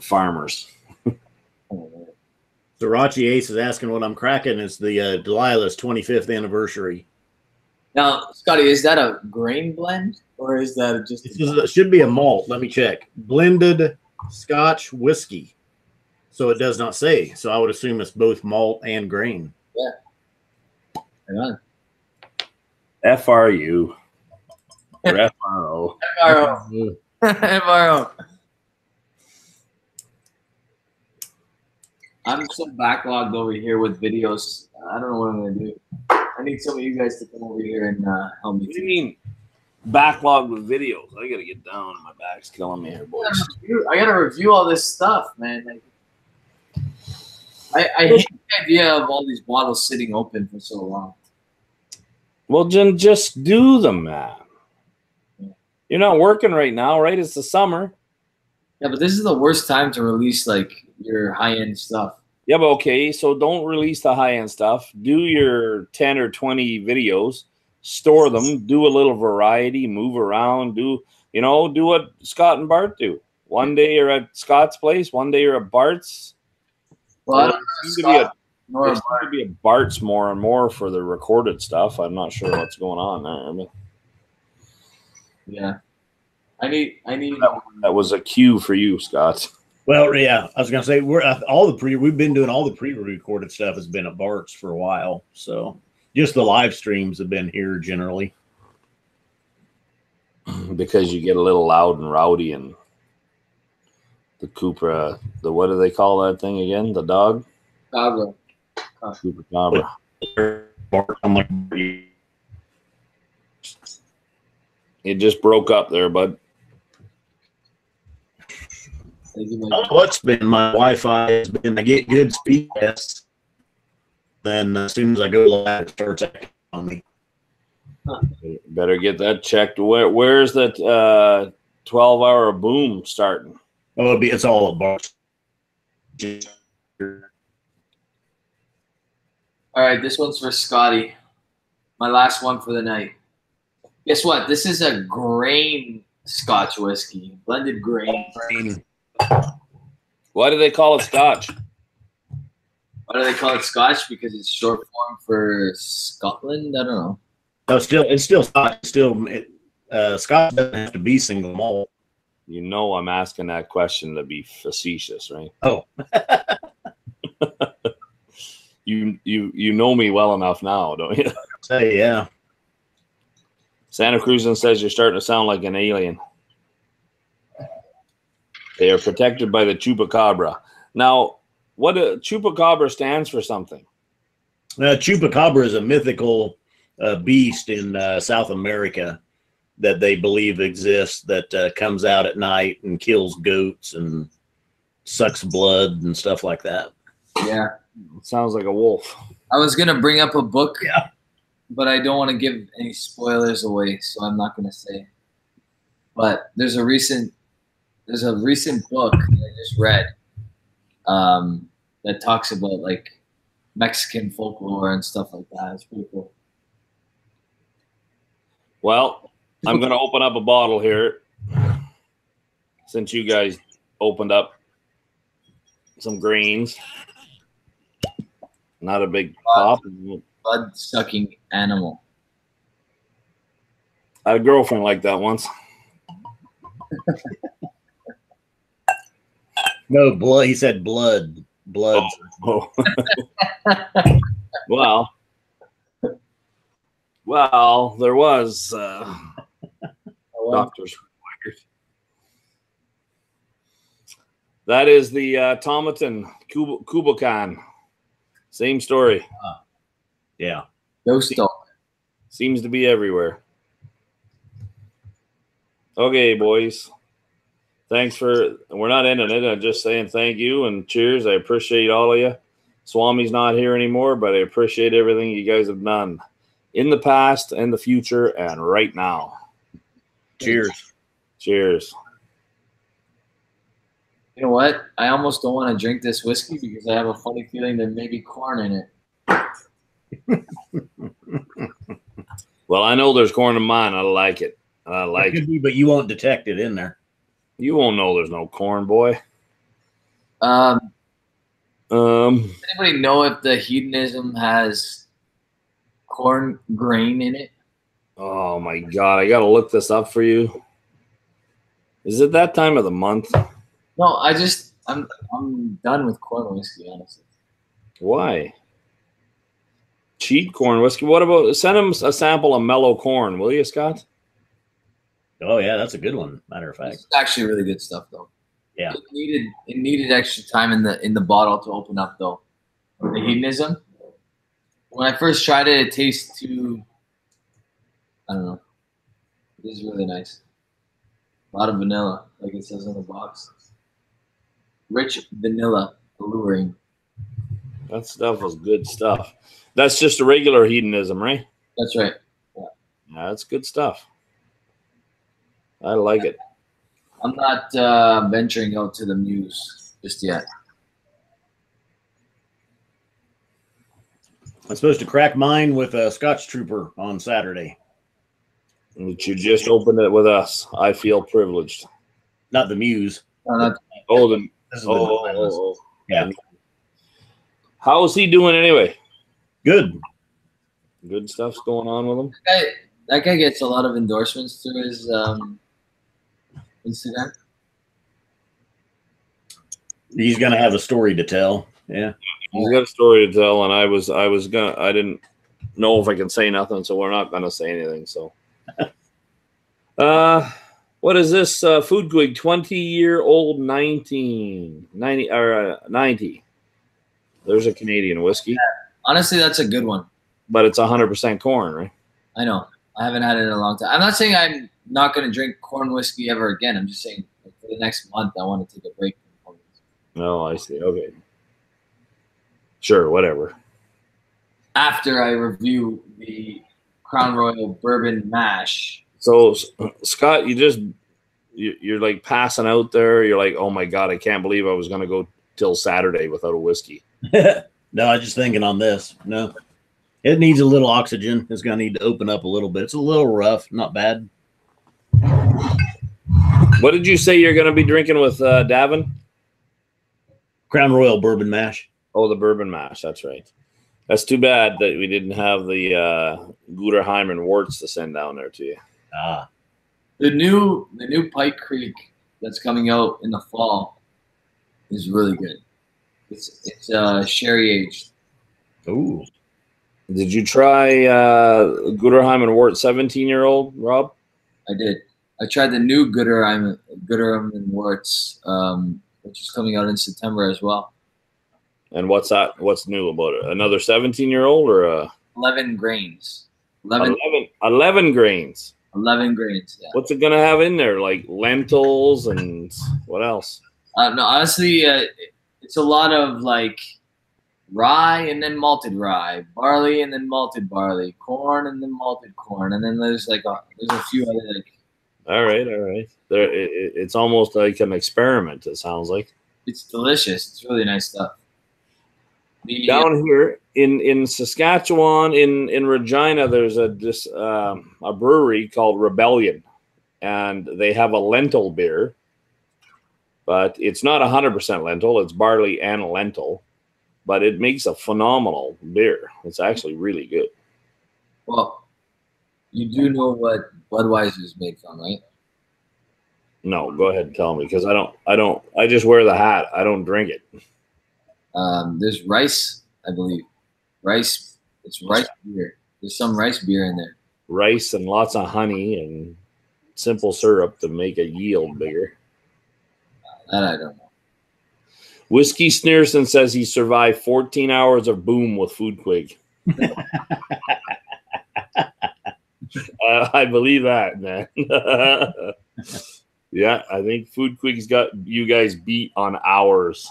farmers. Sriracha Ace is asking what I'm cracking. It's the Delilah's 25th anniversary. Now, Scotty, is that a grain blend or is that just? It should be a malt. Let me check. Blended Scotch whiskey. So it does not say. So I would assume it's both malt and grain. Yeah. Hang on. FRU. Or FRO. FRO. FRO. I'm so backlogged over here with videos. I don't know what I'm going to do. I need some of you guys to come over here and help me. What do you mean backlogged with videos? I got to get down. My back's killing me here, boys. I got to review all this stuff, man. I hate the idea of all these bottles sitting open for so long. Well, then just do them, man. You're not working right now, right? It's the summer. Yeah, but this is the worst time to release like your high-end stuff. Yeah, but okay, so don't release the high-end stuff. Do your 10 or 20 videos, store them, do a little variety, move around, do what Scott and Bart do. One day you're at Scott's place, one day you're at Bart's. Well, there seems to be a Bart's more and more for the recorded stuff. I'm not sure what's going on there. Yeah. I need that was a cue for you, Scott. Well, yeah, I was gonna say we've been doing all the pre-recorded stuff has been at Bart's for a while, so just the live streams have been here generally. Because you get a little loud and rowdy, and the Cupra, what do they call that thing again? The dog? Cabra. Cooper Cabra. It just broke up there, bud. What's been my Wi-Fi has been I get good speed tests, then as soon as I go live, it starts acting on me. Better get that checked. Where's that 12-hour boom starting? Oh, it's all at Bart's. All right, this one's for Scotty. My last one for the night. Guess what? This is a grain Scotch whiskey, blended grain. Why do they call it Scotch? Why do they call it Scotch? Because it's short form for Scotland. I don't know. No, it's still Scotch. Scotch doesn't have to be single malt. You know I'm asking that question to be facetious, right? Oh. You know me well enough now, don't you? Say, yeah. Santa Cruzan says you're starting to sound like an alien. They are protected by the chupacabra. Now, what a chupacabra stands for something. Chupacabra is a mythical beast in South America that they believe exists that comes out at night and kills goats and sucks blood and stuff like that. Yeah. It sounds like a wolf. I was going to bring up a book, Yeah. but I don't want to give any spoilers away, so I'm not going to say. But there's a recent book that I just read that talks about like Mexican folklore and stuff like that. It's pretty cool. Well, I'm going to open up a bottle here since you guys opened up some grains. Not a big pop. Blood-sucking animal. I had a girlfriend like that once. No, blood. He said blood. Blood. Oh. Well, there was doctor's record. That is the Tomatin Kubokan. Same story. Yeah. Ghost dog. Seems to be everywhere. Okay, boys. Thanks for. We're not ending it. I'm just saying thank you and cheers. I appreciate all of you. Swami's not here anymore, but I appreciate everything you guys have done in the past and the future and right now. Cheers. Cheers. You know what? I almost don't want to drink this whiskey because I have a funny feeling there may be corn in it. Well, I know there's corn in mine. I like it. I like it. Could be, but you won't detect it in there. You won't know there's no corn, boy. Anybody know if the hedonism has corn grain in it? Oh my God, I gotta look this up for you. Is it that time of the month? No, I'm done with corn whiskey, honestly. Why? Cheap corn whiskey. What about send him a sample of mellow corn, will you, Scott? Oh yeah, that's a good one. Matter of fact, It's actually really good stuff, though. Yeah. It needed extra time in the bottle to open up, though. The hedonism. When I first tried it, it tastes too. I don't know. It is really nice. A lot of vanilla, like it says on the box. Rich vanilla, alluring. That stuff was good stuff. That's just a regular hedonism, right? That's right. Yeah, that's good stuff. I like it. I'm not venturing out to the Muse just yet. I'm supposed to crack mine with a Scotch Trooper on Saturday. But you just opened it with us. I feel privileged. Not the Muse. Oh, the This is the yeah. How is he doing anyway? Good. Good stuff's going on with him. That guy gets a lot of endorsements through his Instagram. He's gonna have a story to tell. Yeah. He's got a story to tell, and I didn't know if I can say nothing, so we're not gonna say anything. So, what is this? Food Quig 20-year-old 90. There's a Canadian whiskey. Honestly, that's a good one. But it's 100% corn, right? I know. I haven't had it in a long time. I'm not saying I'm not going to drink corn whiskey ever again. I'm just saying for the next month, I want to take a break from corn whiskey. Oh, I see. Okay. Sure, whatever. After I review the Crown Royal Bourbon Mash. So, Scott, you're like passing out there. You're like, oh my God, I can't believe I was going to go till Saturday without a whiskey. No, I was just thinking on this. No, it needs a little oxygen. It's going to need to open up a little bit. It's a little rough, not bad. What did you say you're going to be drinking with Davin? Crown Royal Bourbon Mash. Oh, the Bourbon Mash. That's right. That's too bad that we didn't have the Guterheim and Warts to send down there to you. Ah, The new Pike Creek that's coming out in the fall is really good. It's sherry aged. Ooh. Did you try Guterheim and Wort 17-year-old, Rob? I did. I tried the new Guterheim and Worts, which is coming out in September as well. And what's that? What's new about it? Another 17-year-old or a 11 grains. 11 grains. 11 grains. Yeah. What's it gonna have in there? Like lentils and what else? No, honestly, it's a lot of like rye and then malted rye, barley and then malted barley, corn and then malted corn, and then there's a few other like. All right. It's almost like an experiment. It sounds like. It's delicious. It's really nice stuff. Down here in Saskatchewan, in Regina, there's a brewery called Rebellion, and they have a lentil beer, but it's not 100% lentil. It's barley and lentil, but it makes a phenomenal beer. It's actually really good. Well, you do know what Budweiser is made from, right? No, go ahead and tell me, because I just wear the hat. I don't drink it. There's rice, I believe. Rice. It's rice beer. There's some rice beer in there. Rice and lots of honey and simple syrup to make a yield bigger. That I don't know. Whiskey Sneerson says he survived 14 hours of boom with Food Quig. I believe that, man. Yeah, I think Food Quig's got you guys beat on hours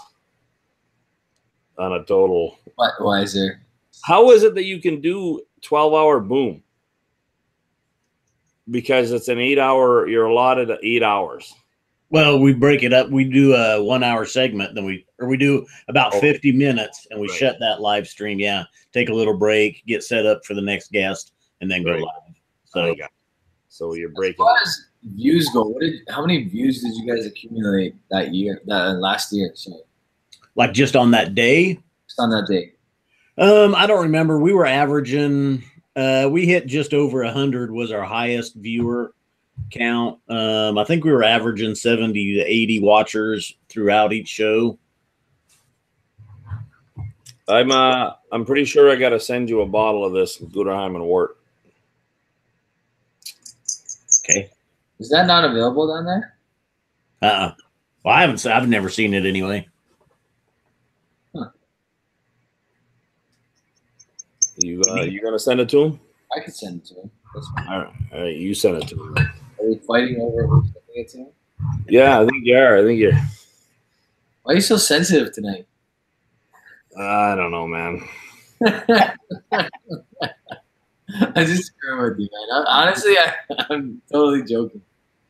on a total. Budweiser. How is it that you can do 12-hour boom? Because it's an 8-hour, you're allotted 8 hours. Well, we break it up. We do a 1 hour segment, then we do about 50 minutes, and we shut that live stream. Yeah, take a little break, get set up for the next guest, and then go live. So you're breaking. As far as views go, how many views did you guys accumulate that last year? So, like just on that day? Just on that day. I don't remember. We were averaging. We hit just over 100 was our highest viewer count. I think we were averaging 70 to 80 watchers throughout each show. I'm pretty sure I got to send you a bottle of this Guterheim and Wort. Okay. Is that not available down there? Well, I've never seen it anyway. Huh. You gonna send it to him? I could send it to him. All right, you send it to him. Are we fighting over who's sending it to him? Yeah, I think you are. Why are you so sensitive tonight? I don't know, man. I just screw with you, man. Honestly, I'm totally joking.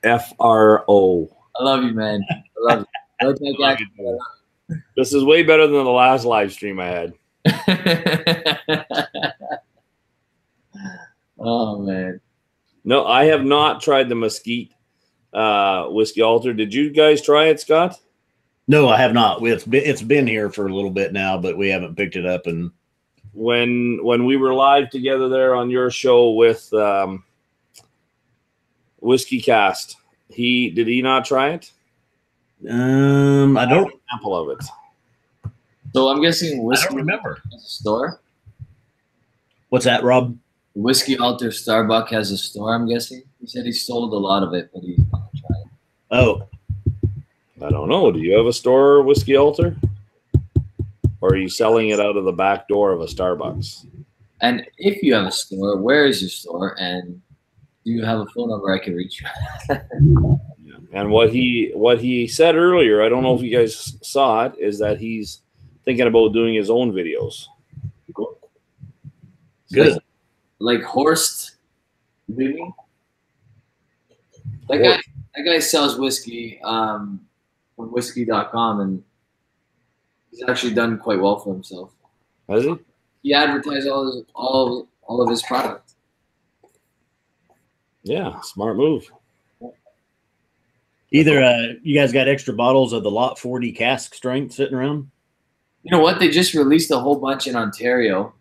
FRO. I love you, man. I love you. This is way better than the last live stream I had. Oh, man. No, I have not tried the Mesquite whiskey altar. Did you guys try it, Scott? No, I have not. It's been here for a little bit now, but we haven't picked it up. And when we were live together there on your show with Whiskey Cast, did he not try it? I don't sample of it. So I'm guessing whiskey. I don't remember. Has a store. What's that, Rob? Whiskey Altar Starbucks has a store. I'm guessing. He said he sold a lot of it, but he's not trying it. Oh, I don't know. Do you have a store, Whiskey Altar? Or are you selling it out of the back door of a Starbucks? And if you have a store, where is your store? And do you have a phone number I can reach you? And what he said earlier, I don't know if you guys saw it, is that he's thinking about doing his own videos. Good. Like Horst Living. That guy sells whiskey from whiskey.com, and he's actually done quite well for himself. Has he? He advertised all of his product. Yeah, smart move. Either you guys got extra bottles of the Lot 40 cask strength sitting around? You know what? They just released a whole bunch in Ontario.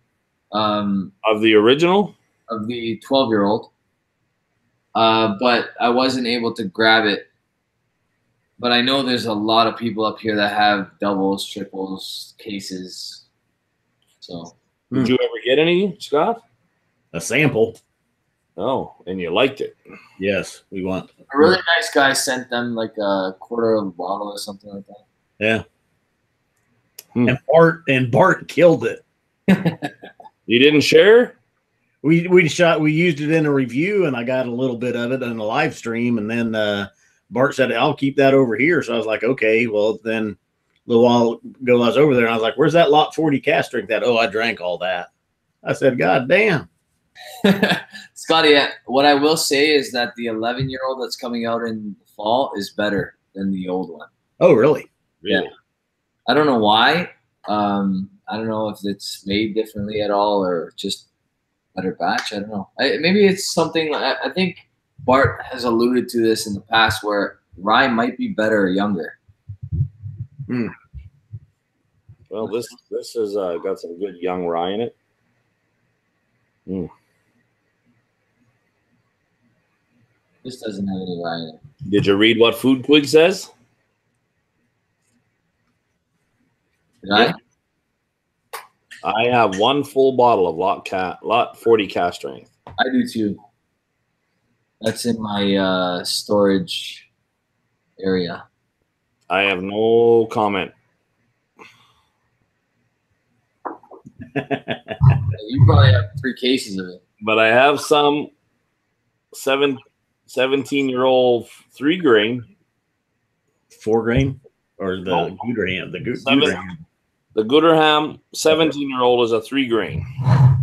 Of the original? Of the 12-year-old. But I wasn't able to grab it but I know there's a lot of people up here that have doubles, triples, cases. So, did you ever get any, Scott? A sample. Oh, and you liked it? Yes, we want. A really nice guy sent them like a quarter of a bottle or something like that. Yeah. And Bart killed it. You didn't share? We used it in a review, and I got a little bit of it in a live stream, and then Bart said, "I'll keep that over here." So I was like, "Okay." Well, then a little while ago, I was over there, and I was like, "Where's that lot 40 cast drink?" That I drank all that. I said, "God damn." Scotty, what I will say is that the 11-year-old that's coming out in the fall is better than the old one. Oh, really? Yeah. I don't know why. I don't know if it's made differently at all or just better batch. I don't know. Maybe it's something. I think Bart has alluded to this in the past where rye might be better younger. Well, this has got some good young rye in it. This doesn't have any rye in it. Did you read what Food Twig says? Did I? I have one full bottle of lot 40 cast strength. I do too. That's in my storage area. I have no comment. You probably have 3 cases of it. But I have some 17-year-old 3 grain. 4 grain? Or the Gooderham? The Gooderham. The Gooderham 17-year-old is a 3 grain. I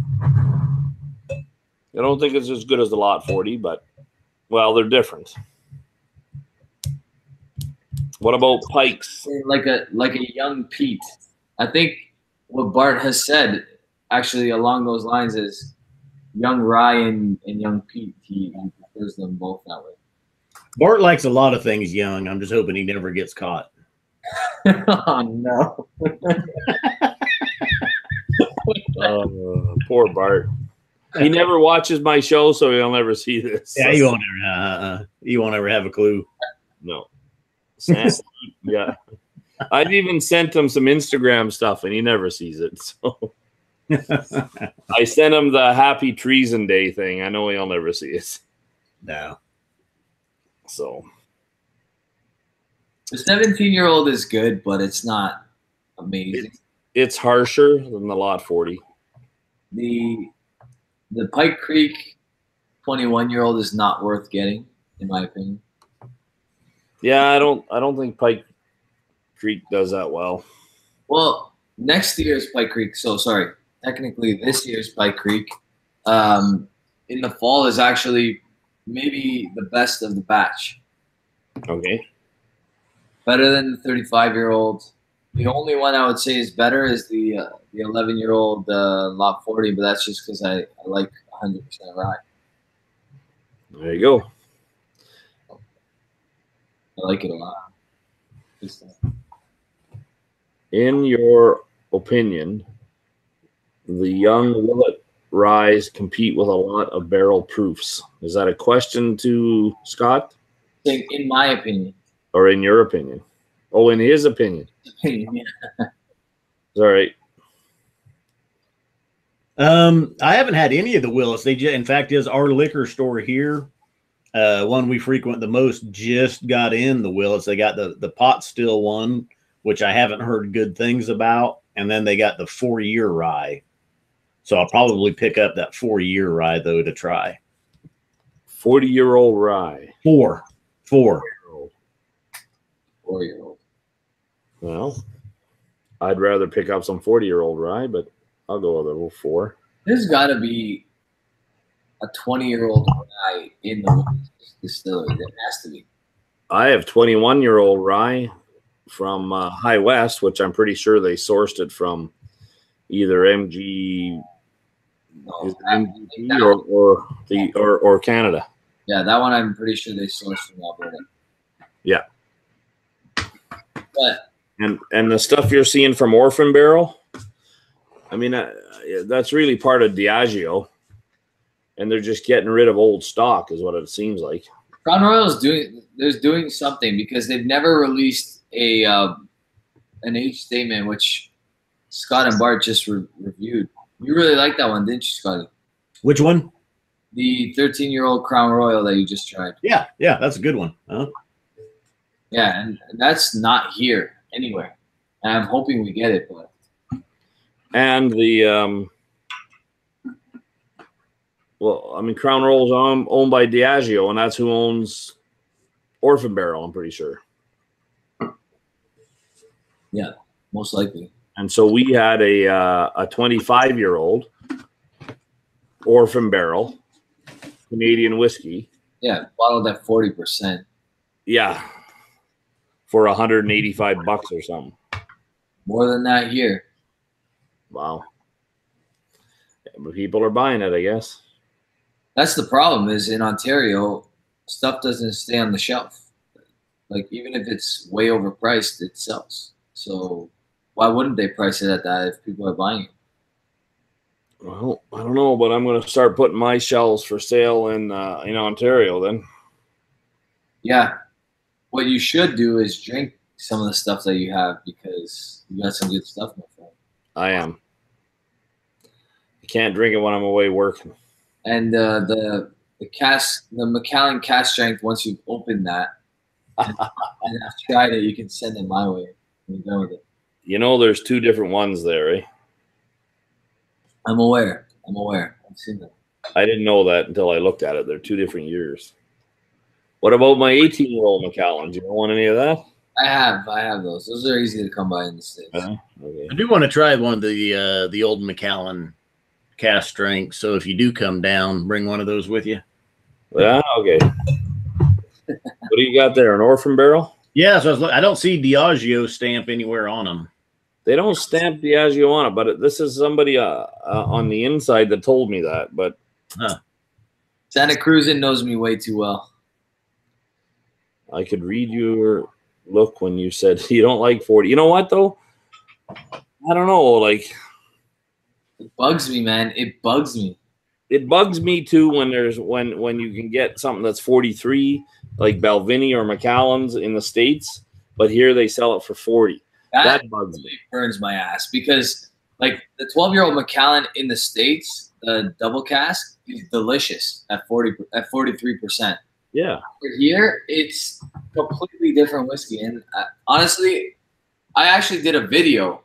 don't think it's as good as the lot 40, but, well, they're different. What about Pikes? Like a young Pete. I think what Bart has said actually along those lines is young Rye and young Pete. He prefers them both that way. Bart likes a lot of things young. I'm just hoping he never gets caught. Oh, no. Poor Bart. He never watches my show, so he'll never see this. Yeah, you won't ever have a clue. No. Yeah. I've even sent him some Instagram stuff, and he never sees it. So I sent him the Happy Treason Day thing. I know he'll never see it. No. So the 17-year-old is good, but it's not amazing. It's harsher than the lot 40. The Pike Creek 21-year-old is not worth getting, in my opinion. Yeah, I don't think Pike Creek does that well. Well, next year's Pike Creek, technically this year's Pike Creek, in the fall is actually maybe the best of the batch. Okay. Better than the 35-year-old. The only one I would say is better is the 11-year-old lot 40, but that's just because I like 100% rye. There you go. I like it a lot. In your opinion, the young Willet ryes compete with a lot of barrel proofs. Is that a question to Scott? In my opinion. Or in your opinion? Oh, in his opinion. Yeah. All right. I haven't had any of the Willets. In fact, is our liquor store here, one we frequent the most, just got in the Willets. They got the pot still one, which I haven't heard good things about, and then they got the 4-year rye. So I'll probably pick up that 4-year rye though to try. 40-year-old rye. 4. 4-year-old. Well, I'd rather pick up some 40-year-old rye, but I'll go with a 4. There's got to be a 20-year-old rye in the distillery. There has to be. I have 21-year-old rye from High West, which I'm pretty sure they sourced it from either MG, or Canada. Yeah, that one I'm pretty sure they sourced from Alberta. Yeah. But and the stuff you're seeing from Orphan Barrel, I mean, that's really part of Diageo, and they're just getting rid of old stock, is what it seems like. Crown Royal is doing. there's doing something because they've never released a an age statement, which Scott and Bart just reviewed. You really liked that one, didn't you, Scotty? Which one? The 13-year-old Crown Royal that you just tried. Yeah, that's a good one. Huh? Yeah, and that's not here anywhere. And I'm hoping we get it, but. And the well, I mean, Crown Royal's owned by Diageo, and that's who owns Orphan Barrel, I'm pretty sure. Yeah, most likely. And so we had a 25-year-old Orphan Barrel Canadian whiskey. Yeah, bottled at 40%. Yeah, for $185 or something. More than that here. Wow. Yeah, but people are buying it, I guess. That's the problem is in Ontario, stuff doesn't stay on the shelf. Like, even if it's way overpriced, it sells. So why wouldn't they price it at that if people are buying it? Well, I don't know, but I'm going to start putting my shelves for sale in Ontario then. Yeah. What you should do is drink some of the stuff that you have because you got some good stuff, my friend. I am. I can't drink it when I'm away working. And the Macallan cast strength, once you've opened that and I've tried it, you can send it my way. I'm done with it. You know, there's two different ones there, eh? I'm aware. I've seen them. I didn't know that until I looked at it. They're 2 different years. What about my 18-year-old Macallan? Do you want any of that? I have those. Those are easy to come by in the States. Okay. I do want to try one of the old Macallan cast strength. So if you do come down, bring one of those with you. Yeah, okay. What do you got there? An Orphan Barrel? Yeah, so I don't see Diageo stamp anywhere on them. They don't stamp Diageo on it, but this is somebody on the inside that told me that. But Santa Cruzan knows me way too well. I could read your look when you said you don't like 40. You know what, though? I don't know. Like, it bugs me, man. It bugs me. It bugs me too when you can get something that's 43, like Balvenie or Macallan's in the States, but here they sell it for 40. That bugs me. Burns my ass because, like, the 12-year-old Macallan in the States, the double cask, is delicious at 43%. Yeah. Over here, it's completely different whiskey, and honestly, I actually did a video,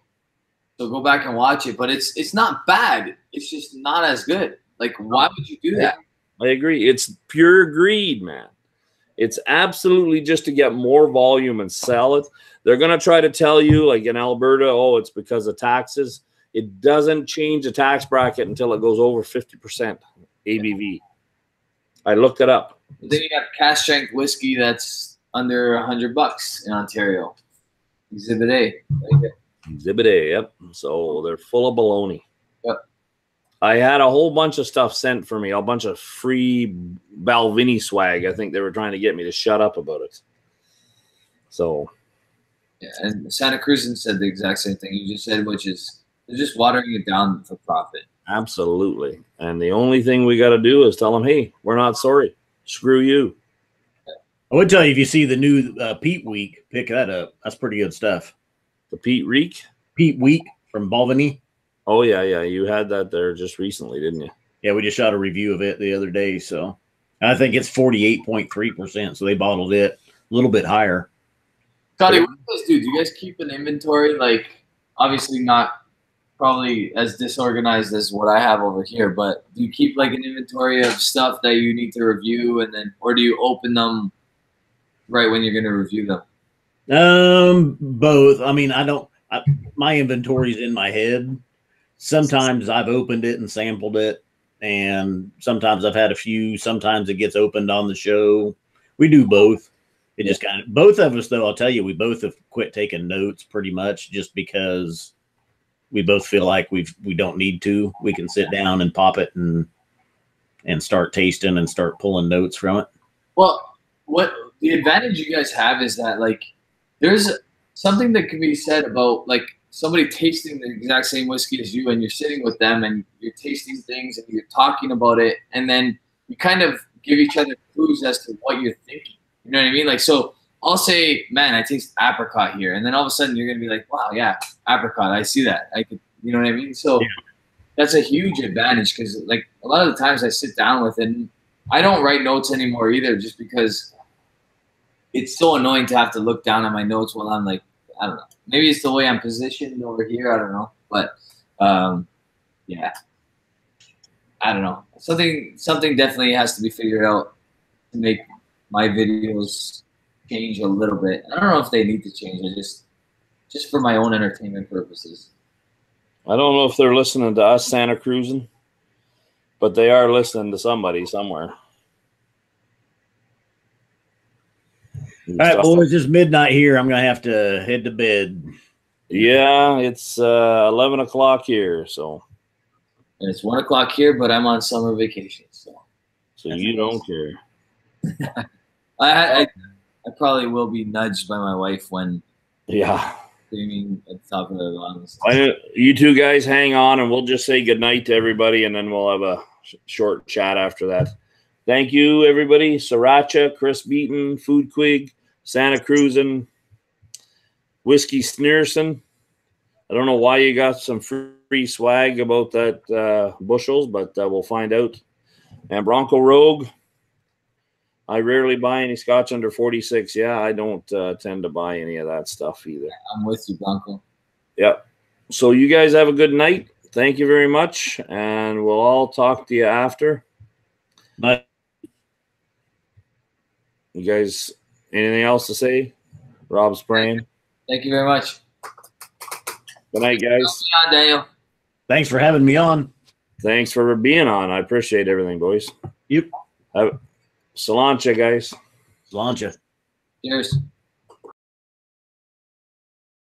so go back and watch it. But it's not bad. It's just not as good. Like, why would you do that? I agree. It's pure greed, man. It's absolutely just to get more volume and sell it. They're going to try to tell you, like in Alberta, oh, it's because of taxes. It doesn't change the tax bracket until it goes over 50% ABV. I looked it up. Then you have cast strength whiskey that's under $100 in Ontario. Exhibit A. Right. Exhibit A, yep. So they're full of baloney. Yep. I had a whole bunch of stuff sent for me, a bunch of free Balvenie swag. I think they were trying to get me to shut up about it. So, yeah, and Santa Cruzan said the exact same thing you just said, which is they're just watering it down for profit. Absolutely. And the only thing we got to do is tell them, hey, we're not sorry. Screw you. I would tell you, if you see the new Pete Week, pick that up. That's pretty good stuff. The Pete Reek? Pete Week from Balvenie. Oh, yeah. You had that there just recently, didn't you? Yeah, we just shot a review of it the other day. So I think it's 48.3%. So they bottled it a little bit higher. Scotty, what do you guys do? Do you guys keep an inventory? Like, obviously not probably as disorganized as what I have over here, but do you keep like an inventory of stuff that you need to review, and then, or do you open them right when you're going to review them? Both. I mean, my inventory's in my head. Sometimes I've opened it and sampled it, and sometimes I've had a few. Sometimes it gets opened on the show. We do both. It just kind of, both of us, though, I'll tell you, we both have quit taking notes pretty much just because we both feel like we don't need to. We can sit down and pop it and start tasting and start pulling notes from it. Well, what the advantage you guys have is that, like, there's something that can be said about, like, somebody tasting the exact same whiskey as you, and you're sitting with them and you're tasting things and you're talking about it, and then you kind of give each other clues as to what you're thinking. You know what I mean? Like, so I'll say, man, I taste apricot here. And then all of a sudden you're going to be like, wow, yeah, apricot. I see that. I could, you know what I mean? So that's a huge advantage because, like, a lot of the times I sit down with it and I don't write notes anymore either just because it's so annoying to have to look down at my notes while I'm like, I don't know. Maybe it's the way I'm positioned over here. I don't know. But, yeah. I don't know. Something definitely has to be figured out to make my videos change a little bit. I don't know if they need to change. I just for my own entertainment purposes. I don't know if they're listening to us Santa Cruzing, but they are listening to somebody somewhere. All right, boys, it's midnight here. I'm going to have to head to bed. Yeah, it's 11 o'clock here, so. And it's 1 o'clock here, but I'm on summer vacation, so you don't care. I probably will be nudged by my wife when streaming at the top of the lungs. You two guys hang on, and we'll just say goodnight to everybody, and then we'll have a short chat after that. Thank you, everybody. Sriracha, Chris Beaton, Food Quig, Santa Cruzin, Whiskey Sneerson. I don't know why you got some free swag about that bushels, but we'll find out. And Bronco Rogue. I rarely buy any scotch under 46. Yeah, I don't tend to buy any of that stuff either. I'm with you, Bronco. Yep. So you guys have a good night. Thank you very much, and we'll all talk to you after. Bye. You guys, anything else to say? Rob's praying. Thank you very much. Good night, guys. On, Daniel. Thanks for having me on. Thanks for being on. I appreciate everything, boys. Yep. Salancha, guys. Salancha. Cheers.